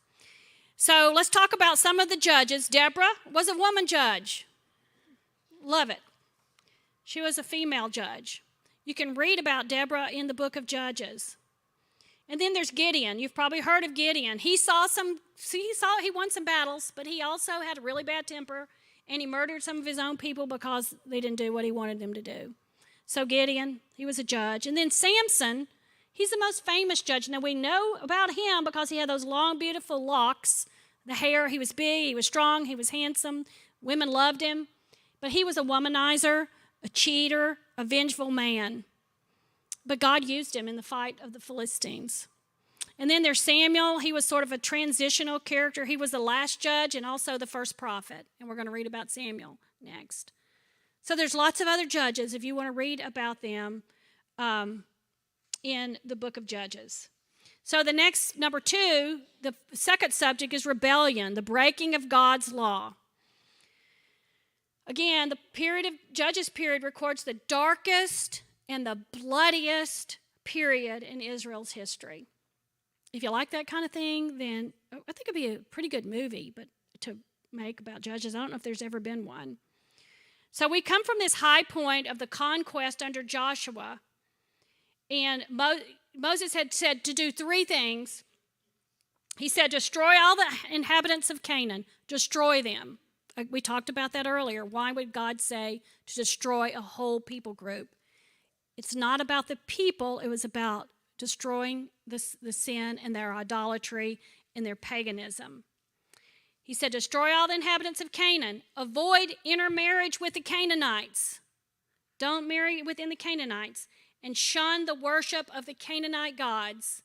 So let's talk about some of the judges. Deborah was a woman judge. Love it. She was a female judge. You can read about Deborah in the book of Judges. And then there's Gideon. You've probably heard of Gideon. He won some battles, but he also had a really bad temper, And he murdered some of his own people because they didn't do what he wanted them to do. So Gideon, he was a judge. And then Samson, he's the most famous judge. Now we know about him because he had those long, beautiful locks, the hair. He was big, he was strong, he was handsome. Women loved him. But he was a womanizer, a cheater, a vengeful man. But God used him in the fight of the Philistines. And then there's Samuel. He was sort of a transitional character. He was the last judge and also the first prophet. And we're going to read about Samuel next. So there's lots of other judges if you want to read about them in the book of Judges. So the next, number 2, the second subject is rebellion, the breaking of God's law. Again, the period of Judges period records the darkest and the bloodiest period in Israel's history. If you like that kind of thing, then I think it'd be a pretty good movie but to make about Judges. I don't know if there's ever been one. So we come from this high point of the conquest under Joshua, and Moses had said to do 3 things. He said, destroy all the inhabitants of Canaan, destroy them. We talked about that earlier. Why would God say to destroy a whole people group? It's not about the people, it was about destroying the sin and their idolatry and their paganism. He said, destroy all the inhabitants of Canaan. Avoid intermarriage with the Canaanites. Don't marry within the Canaanites. And shun the worship of the Canaanite gods.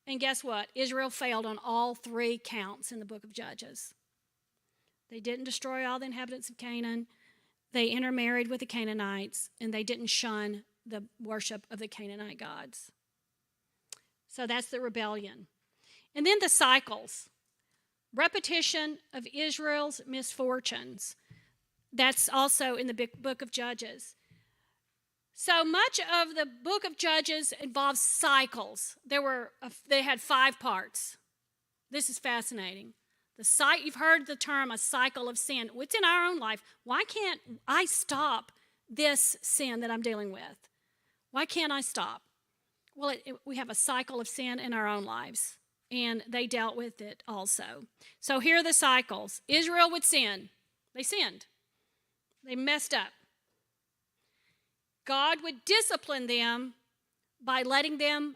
And guess what? Israel failed on all 3 counts in the book of Judges. They didn't destroy all the inhabitants of Canaan. They intermarried with the Canaanites. And they didn't shun the worship of the Canaanite gods. So that's the rebellion. And then the cycles. Repetition of Israel's misfortunes. That's also in the book of Judges. So much of the book of Judges involves cycles. They had 5 parts. This is fascinating. You've heard the term a cycle of sin. It's in our own life. Why can't I stop this sin that I'm dealing with? Why can't I stop? Well, we have a cycle of sin in our own lives, and they dealt with it also. So here are the cycles. Israel would sin. They sinned. They messed up. God would discipline them by letting them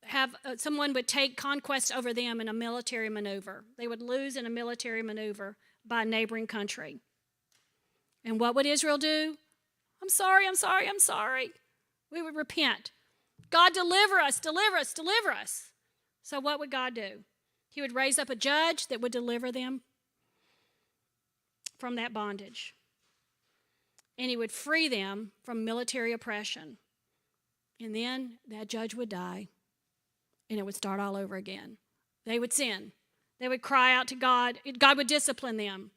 have someone would take conquest over them in a military maneuver. They would lose in a military maneuver by a neighboring country. And what would Israel do? I'm sorry, I'm sorry, I'm sorry. We would repent. God, deliver us, deliver us, deliver us. So what would God do? He would raise up a judge that would deliver them from that bondage. And he would free them from military oppression. And then that judge would die, and it would start all over again. They would sin. They would cry out to God. God would discipline them.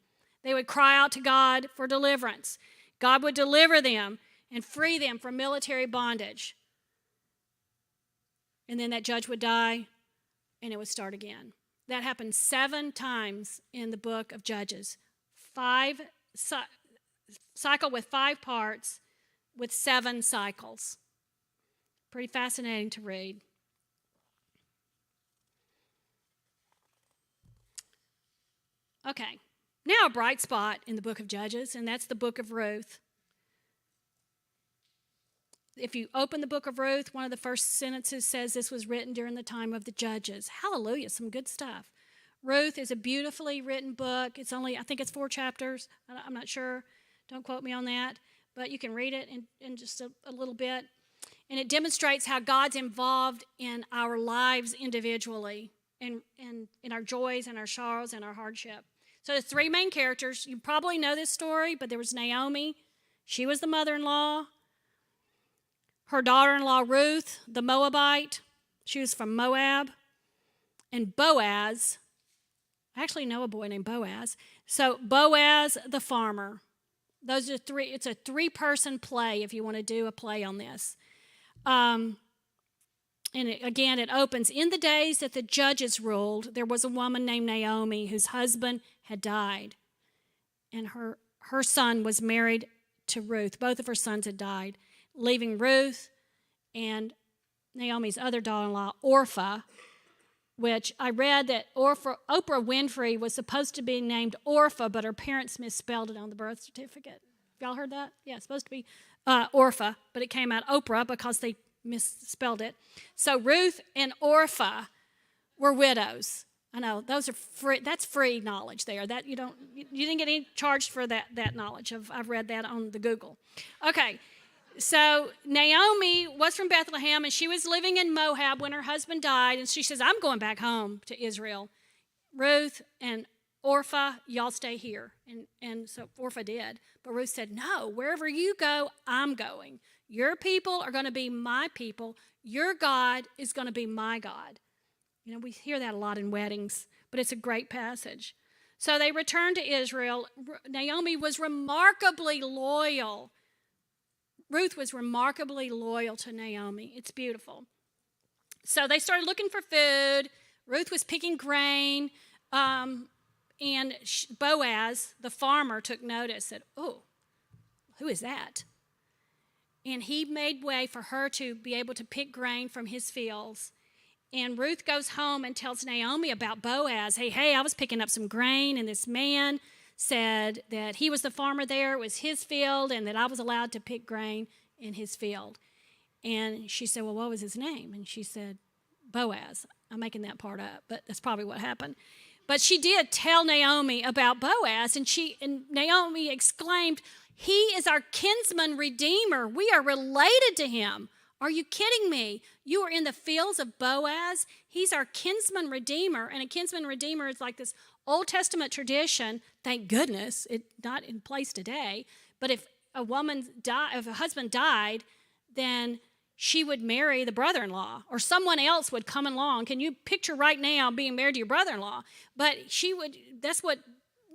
They would cry out to God for deliverance. God would deliver them and free them from military bondage. And then that judge would die, and it would start again. That happened 7 times in the book of Judges. Cycle with 5 parts with 7 cycles. Pretty fascinating to read. Okay, now a bright spot in the book of Judges, and that's the book of Ruth. If you open the book of Ruth, one of the first sentences says this was written during the time of the judges. Hallelujah, some good stuff. Ruth is a beautifully written book. It's only, I think it's 4 chapters. I'm not sure. Don't quote me on that. But you can read it in just a little bit. And it demonstrates how God's involved in our lives individually, and in our joys and our sorrows and our hardship. So the 3 main characters, you probably know this story, but there was Naomi. She was the mother-in-law. Her daughter-in-law, Ruth, the Moabite. She was from Moab. And Boaz. I actually know a boy named Boaz. So Boaz, the farmer. Those are 3. It's a 3-person play if you want to do a play on this. And it opens, in the days that the judges ruled, there was a woman named Naomi whose husband had died. And her son was married to Ruth. Both of her sons had died, leaving Ruth and Naomi's other daughter-in-law, Orpah, which I read that Oprah Winfrey was supposed to be named Orpha, but her parents misspelled it on the birth certificate. Y'all heard that? Yeah, it's supposed to be Orpha, but it came out Oprah because they misspelled it. So Ruth and Orpha were widows. I know those are free. That's free knowledge there. That you didn't get any charged for that knowledge. I've read that on the Google. Okay. So Naomi was from Bethlehem, and she was living in Moab when her husband died, and she says, I'm going back home to Israel. Ruth and Orpha, y'all stay here. And so Orpha did. But Ruth said, no, wherever you go, I'm going. Your people are going to be my people. Your God is going to be my God. You know, we hear that a lot in weddings, but it's a great passage. So they returned to Israel. Naomi was remarkably loyal. Ruth was remarkably loyal to Naomi. It's beautiful. So they started looking for food. Ruth was picking grain. And Boaz, the farmer, took notice that, oh, who is that? And he made way for her to be able to pick grain from his fields. And Ruth goes home and tells Naomi about Boaz. Hey, I was picking up some grain, and this man said that he was the farmer there, it was his field, and that I was allowed to pick grain in his field. And she said, well, what was his name? And she said, Boaz. I'm making that part up, but that's probably what happened. But she did tell Naomi about Boaz, and Naomi exclaimed, he is our kinsman redeemer. We are related to him. Are you kidding me? You are in the fields of Boaz. He's our kinsman redeemer, and a kinsman redeemer is like this Old Testament tradition. Thank goodness it's not in place today. But if a husband died, then she would marry the brother-in-law, or someone else would come along. Can you picture right now being married to your brother-in-law? But that's what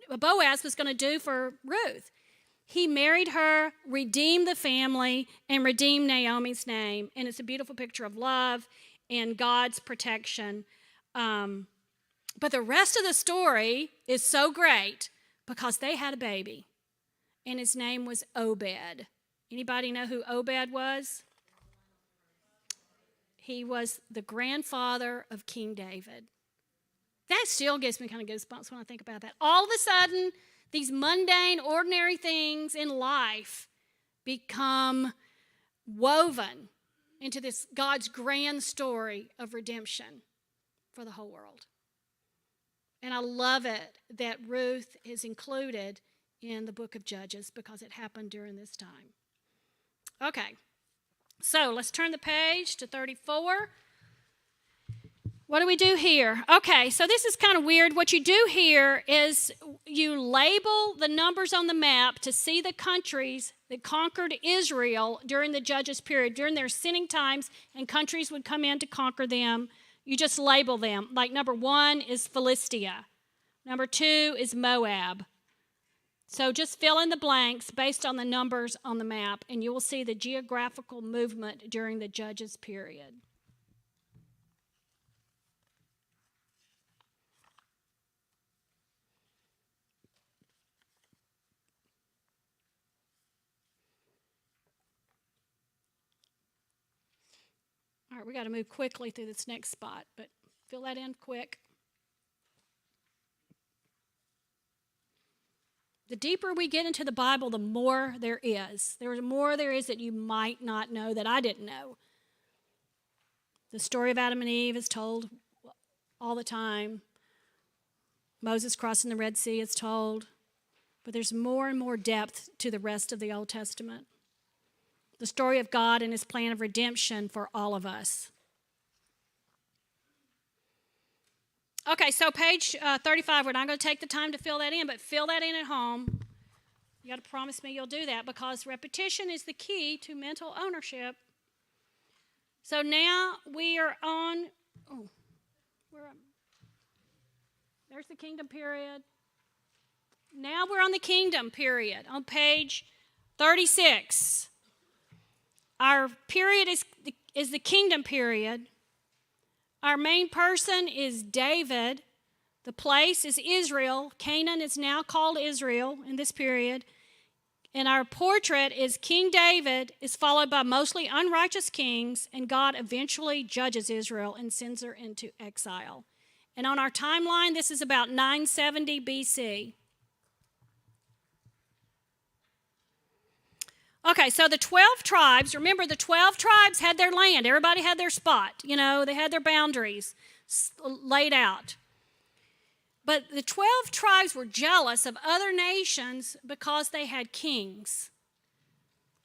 Boaz was going to do for Ruth. He married her, redeemed the family, and redeemed Naomi's name. And it's a beautiful picture of love and God's protection. But the rest of the story is so great because they had a baby, and his name was Obed. Anybody know who Obed was? He was the grandfather of King David. That still gives me kind of goosebumps when I think about that. All of a sudden, these mundane, ordinary things in life become woven into this God's grand story of redemption for the whole world. And I love it that Ruth is included in the book of Judges because it happened during this time. Okay, so let's turn the page to 34. What do we do here? Okay, so this is kind of weird. What you do here is you label the numbers on the map to see the countries that conquered Israel during the Judges period. During their sinning times, and countries would come in to conquer them. You just label them. Like number 1 is Philistia. Number 2 is Moab. So just fill in the blanks based on the numbers on the map, and you will see the geographical movement during the Judges period. All right, we got to move quickly through this next spot, but fill that in quick. The deeper we get into the Bible, the more there is. There's more there is that you might not know that I didn't know. The story of Adam and Eve is told all the time. Moses crossing the Red Sea is told. But there's more and more depth to the rest of the Old Testament. The story of God and his plan of redemption for all of us. Okay, so page 35, we're not going to take the time to fill that in, but fill that in at home. You got to promise me you'll do that because repetition is the key to mental ownership. So now we are on, there's the kingdom period. Now we're on the kingdom period on page 36. Our period is the kingdom period. Our main person is David. The place is Israel. Canaan is now called Israel in this period. And our portrait is King David is followed by mostly unrighteous kings, and God eventually judges Israel and sends her into exile. And on our timeline, this is about 970 BC. Okay, so the 12 tribes, remember the 12 tribes had their land. Everybody had their spot. They had their boundaries laid out. But the 12 tribes were jealous of other nations because they had kings.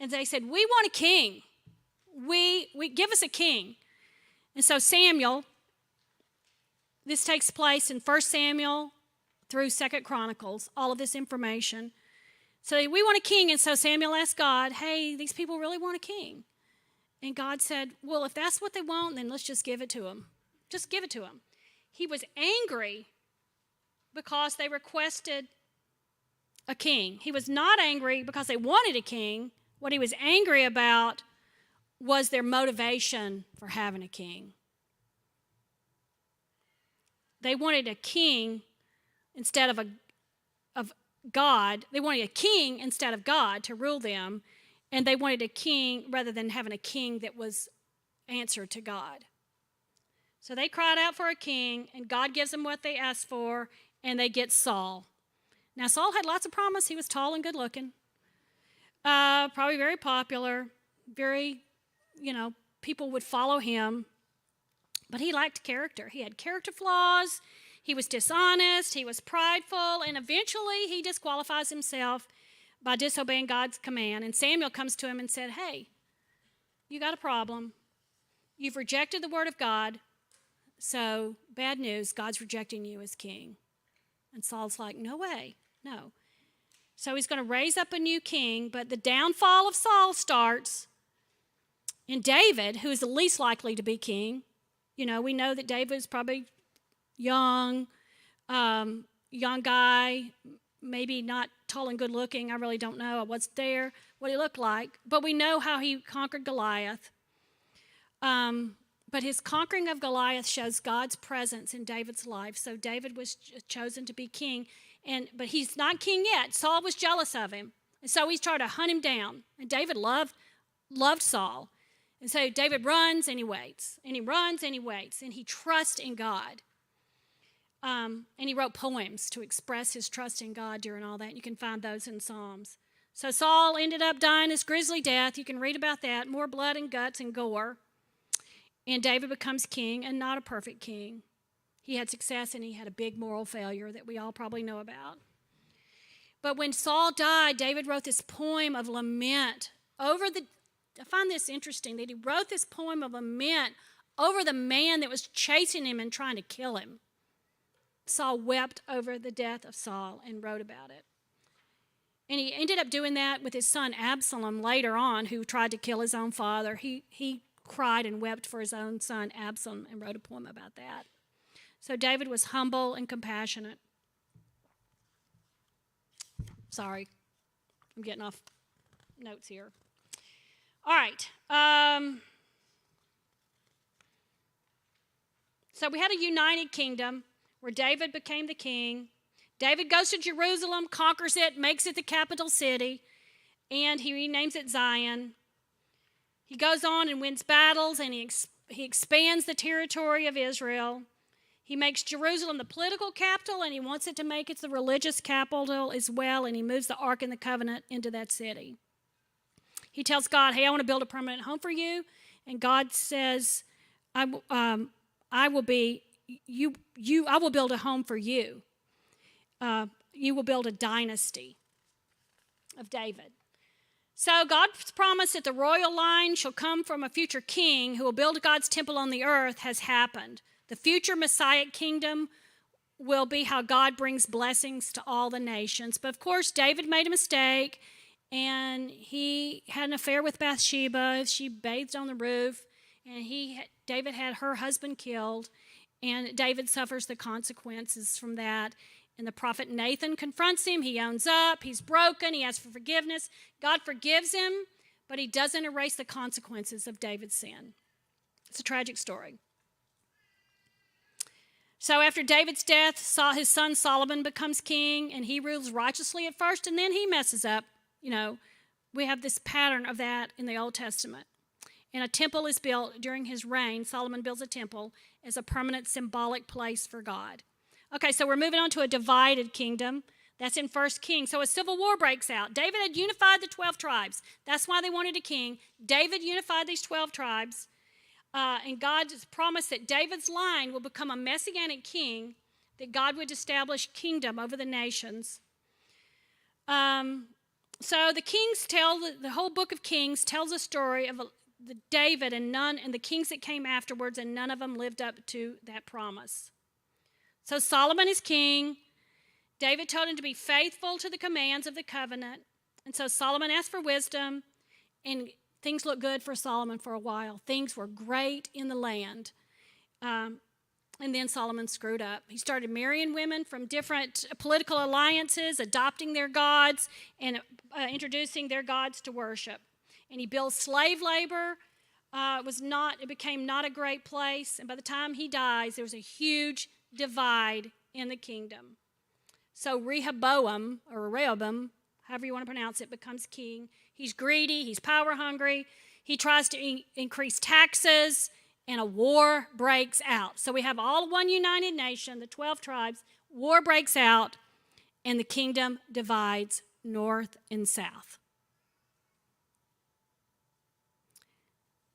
And they said, we want a king. We give us a king. And so Samuel, this takes place in 1 Samuel through 2 Chronicles, all of this information. So we want a king, and so Samuel asked God, hey, these people really want a king. And God said, well, if that's what they want, then let's just give it to them. Just give it to them. He was angry because they requested a king. He was not angry because they wanted a king. What he was angry about was their motivation for having a king. They wanted a king instead of God. They wanted a king instead of God to rule them, and they wanted a king rather than having a king that was answered to God. So they cried out for a king, and God gives them what they asked for, and they get Saul. Now, Saul had lots of promise. He was tall and good looking, probably very popular, very, people would follow him, but he lacked character. He had character flaws. He was dishonest, he was prideful, and eventually he disqualifies himself by disobeying God's command. And Samuel comes to him and said, hey, you got a problem. You've rejected the word of God, so bad news, God's rejecting you as king. And Saul's like, no way, no. So he's going to raise up a new king, but the downfall of Saul starts in David, who is the least likely to be king. We know that David is probably young guy, maybe not tall and good looking. I really don't know what's there, what he looked like. But we know how he conquered Goliath. But his conquering of Goliath shows God's presence in David's life. So David was chosen to be king. But he's not king yet. Saul was jealous of him. And so he's trying to hunt him down. And David loved Saul. And so David runs and he waits. And he runs and he waits. And he trusts in God. And he wrote poems to express his trust in God during all that. You can find those in Psalms. So Saul ended up dying his grisly death. You can read about that. More blood and guts and gore. And David becomes king, and not a perfect king. He had success, and he had a big moral failure that we all probably know about. But when Saul died, David wrote this poem of lament I find this interesting, that he wrote this poem of lament over the man that was chasing him and trying to kill him. Saul wept over the death of Saul and wrote about it. And he ended up doing that with his son Absalom later on, who tried to kill his own father. He cried and wept for his own son Absalom and wrote a poem about that. So David was humble and compassionate. Sorry, I'm getting off notes here. All right. So we had a united kingdom where David became the king. David goes to Jerusalem, conquers it, makes it the capital city, and he renames it Zion. He goes on and wins battles, and he expands the territory of Israel. He makes Jerusalem the political capital, and he wants it to make it the religious capital as well, and he moves the Ark and the Covenant into that city. He tells God, hey, I want to build a permanent home for you, and God says, I will build a home for you. You will build a dynasty of David. So God's promise that the royal line shall come from a future king who will build God's temple on the earth has happened. The future Messiah kingdom will be how God brings blessings to all the nations. But of course, David made a mistake, and he had an affair with Bathsheba. She bathed on the roof, and David had her husband killed, and David suffers the consequences from that. And the prophet Nathan confronts him. He owns up. He's broken. He asks for forgiveness. God forgives him, but he doesn't erase the consequences of David's sin. It's a tragic story. So after David's death, his son Solomon becomes king, and he rules righteously at first, and then he messes up. We have this pattern of that in the Old Testament. And a temple is built during his reign. Solomon builds a temple as a permanent symbolic place for God. Okay, so we're moving on to a divided kingdom. That's in 1 Kings. So a civil war breaks out. David had unified the 12 tribes. That's why they wanted a king. David unified these 12 tribes. And God promised that David's line will become a messianic king, that God would establish kingdom over the nations. So the kings the whole book of Kings tells a story of the David and the kings that came afterwards, and none of them lived up to that promise. So Solomon is king. David told him to be faithful to the commands of the covenant. And so Solomon asked for wisdom, and things looked good for Solomon for a while. Things were great in the land. And then Solomon screwed up. He started marrying women from different political alliances, adopting their gods, and introducing their gods to worship. And he built slave labor. It became not a great place. And by the time he dies, there was a huge divide in the kingdom. So Rehoboam, however you want to pronounce it, becomes king. He's greedy. He's power hungry. He tries to increase taxes, and a war breaks out. So we have all one united nation, the 12 tribes. War breaks out, and the kingdom divides north and south.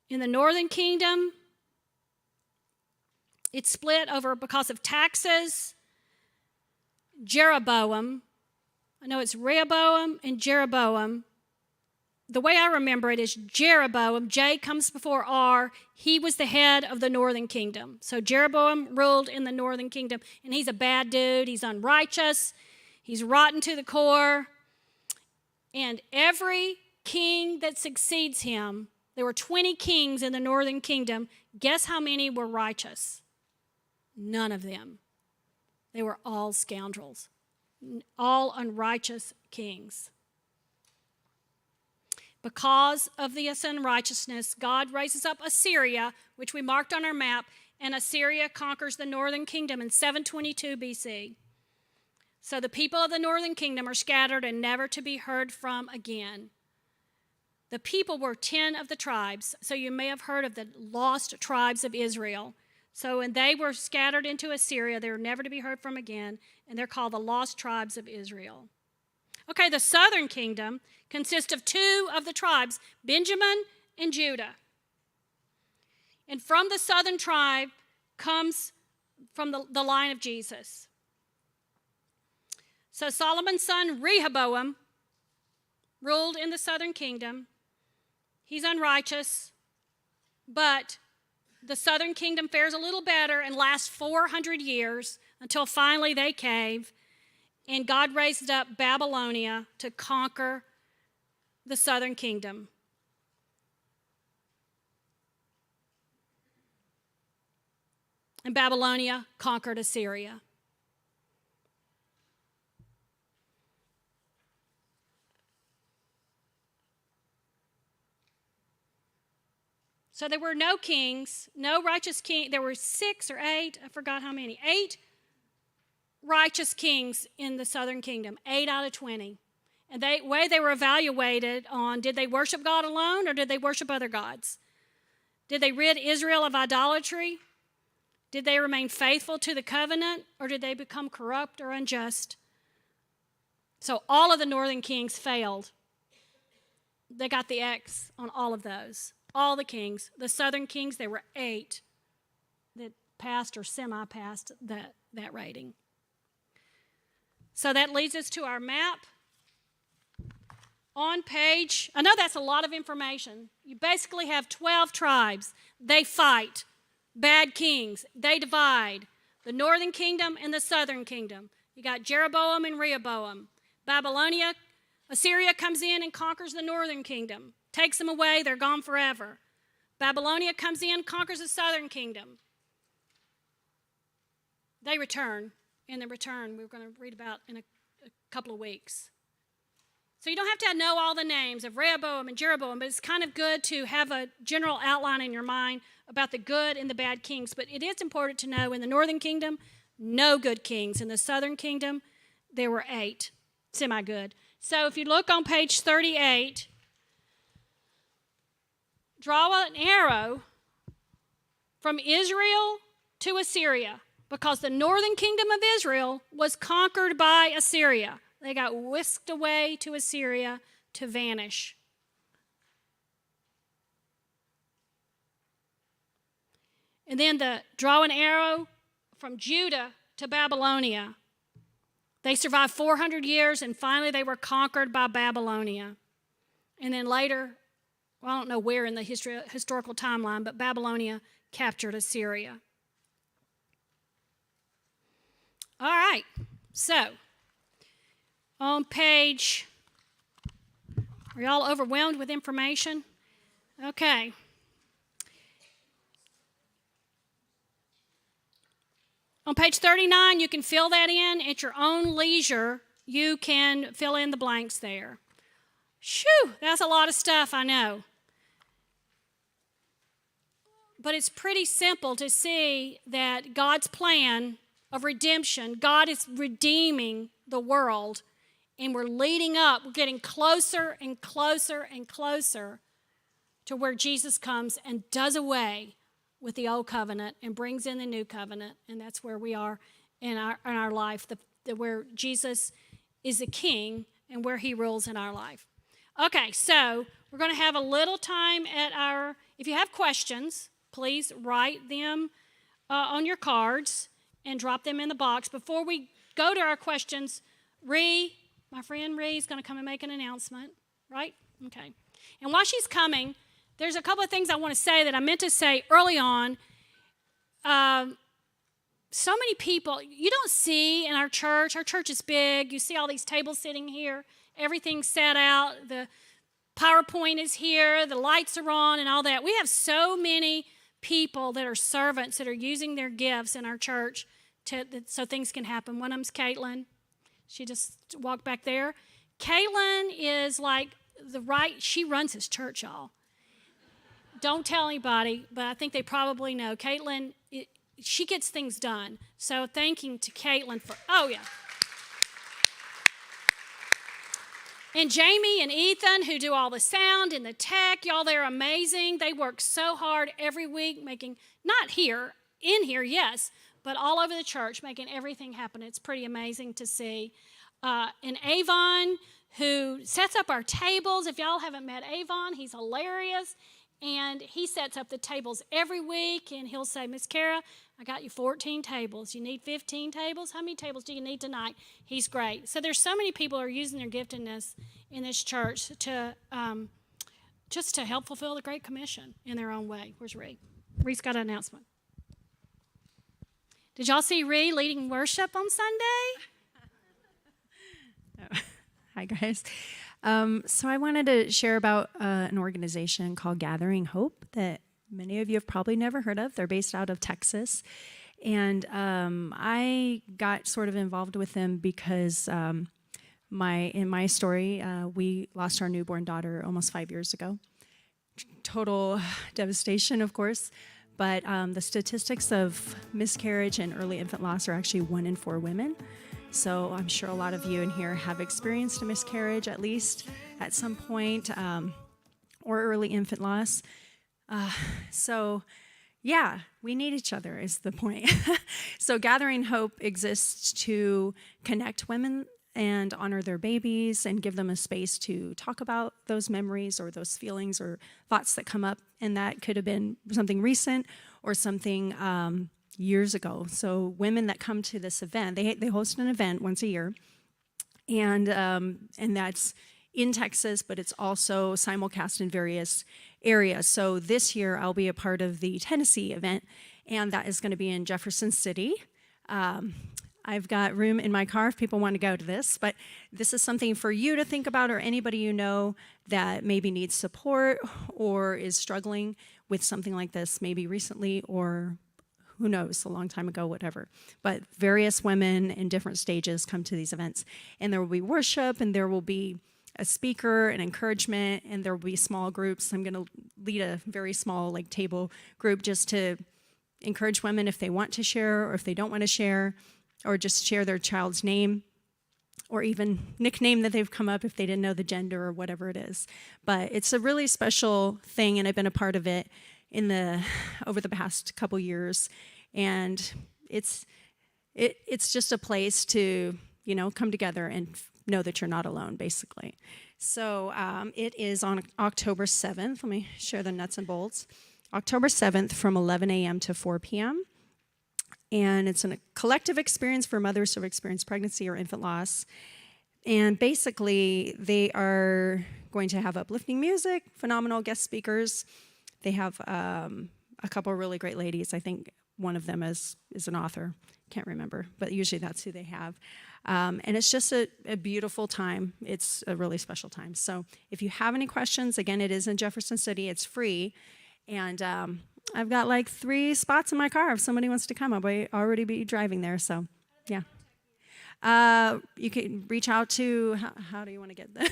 In the northern kingdom, it's split over because of taxes. Jeroboam, I know it's Rehoboam and Jeroboam. The way I remember it is Jeroboam, J comes before R. He was the head of the northern kingdom. So Jeroboam ruled in the northern kingdom, and he's a bad dude. He's unrighteous. He's rotten to the core. And every king that succeeds him, there were 20 kings in the northern kingdom. Guess how many were righteous? None of them. They were all scoundrels, all unrighteous kings. Because of this unrighteousness, God raises up Assyria, which we marked on our map, and Assyria conquers the northern kingdom in 722 BC. So the people of the northern kingdom are scattered and never to be heard from again. The people were 10 of the tribes, so you may have heard of the lost tribes of Israel. So when they were scattered into Assyria, they were never to be heard from again, and they're called the lost tribes of Israel. Okay, the southern kingdom consists of 2 of the tribes, Benjamin and Judah. And from the southern tribe comes from the line of Jesus. So Solomon's son Rehoboam ruled in the southern kingdom. He's unrighteous, but the southern kingdom fares a little better and lasts 400 years until finally they cave, and God raised up Babylonia to conquer the southern kingdom. And Babylonia conquered Assyria. So there were no kings, no righteous king. There were 6 or 8, I forgot how many. 8 righteous kings in the southern kingdom, 8 out of 20. And the way they were evaluated on, did they worship God alone or did they worship other gods? Did they rid Israel of idolatry? Did they remain faithful to the covenant, or did they become corrupt or unjust? So all of the northern kings failed. They got the X on all of those. All the kings. The southern kings, there were 8 that passed or semi-passed that rating. So that leads us to our map. On page, I know that's a lot of information. You basically have 12 tribes. They fight. Bad kings. They divide. The northern kingdom and the southern kingdom. You got Jeroboam and Rehoboam. Assyria comes in and conquers the northern kingdom. Takes them away, they're gone forever. Babylonia comes in, conquers the southern kingdom. They return. In the return, we're going to read about in a couple of weeks. So you don't have to know all the names of Rehoboam and Jeroboam, but it's kind of good to have a general outline in your mind about the good and the bad kings. But it is important to know in the northern kingdom, no good kings. In the southern kingdom, there were 8 semi-good. So if you look on page 38, draw an arrow from Israel to Assyria, because the northern kingdom of Israel was conquered by Assyria. They got whisked away to Assyria to vanish. And then draw an arrow from Judah to Babylonia. They survived 400 years, and finally they were conquered by Babylonia. And then later, well, I don't know where in the historical timeline, but Babylonia captured Assyria. All right, so on page, are y'all overwhelmed with information? Okay. On page 39, you can fill that in at your own leisure. You can fill in the blanks there. Shoo, that's a lot of stuff, I know. But it's pretty simple to see that God's plan of redemption, God is redeeming the world, and we're leading up, we're getting closer and closer and closer to where Jesus comes and does away with the old covenant and brings in the new covenant, and that's where we are in our life, where Jesus is the king and where he rules in our life. Okay, so we're going to have a little time if you have questions, please write them on your cards and drop them in the box. Before we go to our questions, my friend Ree is going to come and make an announcement, right? Okay. And while she's coming, there's a couple of things I want to say that I meant to say early on. So many people, you don't see in our church is big. You see all these tables sitting here, everything's set out, the PowerPoint is here, the lights are on and all that. We have so many people that are servants that are using their gifts in our church so things can happen. One of them's Caitlin. She just walked back there. Caitlin is like she runs his church, y'all. Don't tell anybody, but I think they probably know. Caitlin, she gets things done. So thanking to Caitlin oh yeah. And Jamie and Ethan, who do all the sound and the tech, y'all, they're amazing. They work so hard every week not here, in here, yes, but all over the church, making everything happen. It's pretty amazing to see. And Avon, who sets up our tables. If y'all haven't met Avon, he's hilarious. And he sets up the tables every week, and he'll say, Miss Kara, I got you 14 tables. You need 15 tables? How many tables do you need tonight? He's great. So there's so many people who are using their giftedness in this church to just to help fulfill the Great Commission in their own way. Where's Ree? Ree's got an announcement. Did y'all see Ree leading worship on Sunday? Hi, guys. So I wanted to share about an organization called Gathering Hope that many of you have probably never heard of. They're based out of Texas. And I got sort of involved with them because in my story, we lost our newborn daughter almost 5 years ago. Total devastation, of course. But the statistics of miscarriage and early infant loss are actually 1 in 4 women. So I'm sure a lot of you in here have experienced a miscarriage, at least at some point, or early infant loss. So yeah, we need each other is the point. So Gathering Hope exists to connect women and honor their babies and give them a space to talk about those memories or those feelings or thoughts that come up. And that could have been something recent or something years ago. So women that come to this event, they host an event once a year, and that's in Texas, but it's also simulcast in various areas. So this year I'll be a part of the Tennessee event, and that is going to be in Jefferson City. I've got room in my car if people want to go to this, but this is something for you to think about, or anybody you know that maybe needs support or is struggling with something like this, maybe recently or who knows, a long time ago, whatever. But various women in different stages come to these events. And there will be worship, and there will be a speaker and encouragement, and there will be small groups. I'm going to lead a very small table group just to encourage women if they want to share or if they don't want to share, or just share their child's name. or even nickname that they've come up if they didn't know the gender or whatever it is. But it's a really special thing, and I've been a part of it over the past couple years. And it's just a place to, come together and know that you're not alone, basically. So it is on October 7th. Let me share the nuts and bolts. October 7th from 11 a.m. to 4 p.m. And it's a collective experience for mothers who have experienced pregnancy or infant loss. And basically, they are going to have uplifting music, phenomenal guest speakers. They have a couple of really great ladies. I think one of them is an author. Can't remember, but usually that's who they have. And it's just a beautiful time. It's a really special time. So if you have any questions, again, it is in Jefferson City. It's free. And I've got like 3 spots in my car. If somebody wants to come, I'll already be driving there. So, yeah. You can reach out to, how do you want to get there?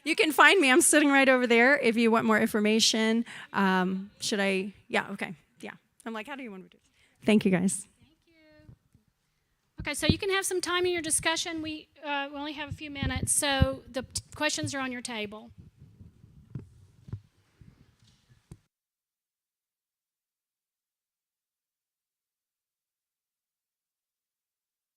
You can find me. I'm sitting right over there if you want more information. Should I? Yeah, okay. Yeah. I'm like, how do you want to do it? Thank you, guys. Thank you. Okay, so you can have some time in your discussion. We only have a few minutes, so the questions are on your table.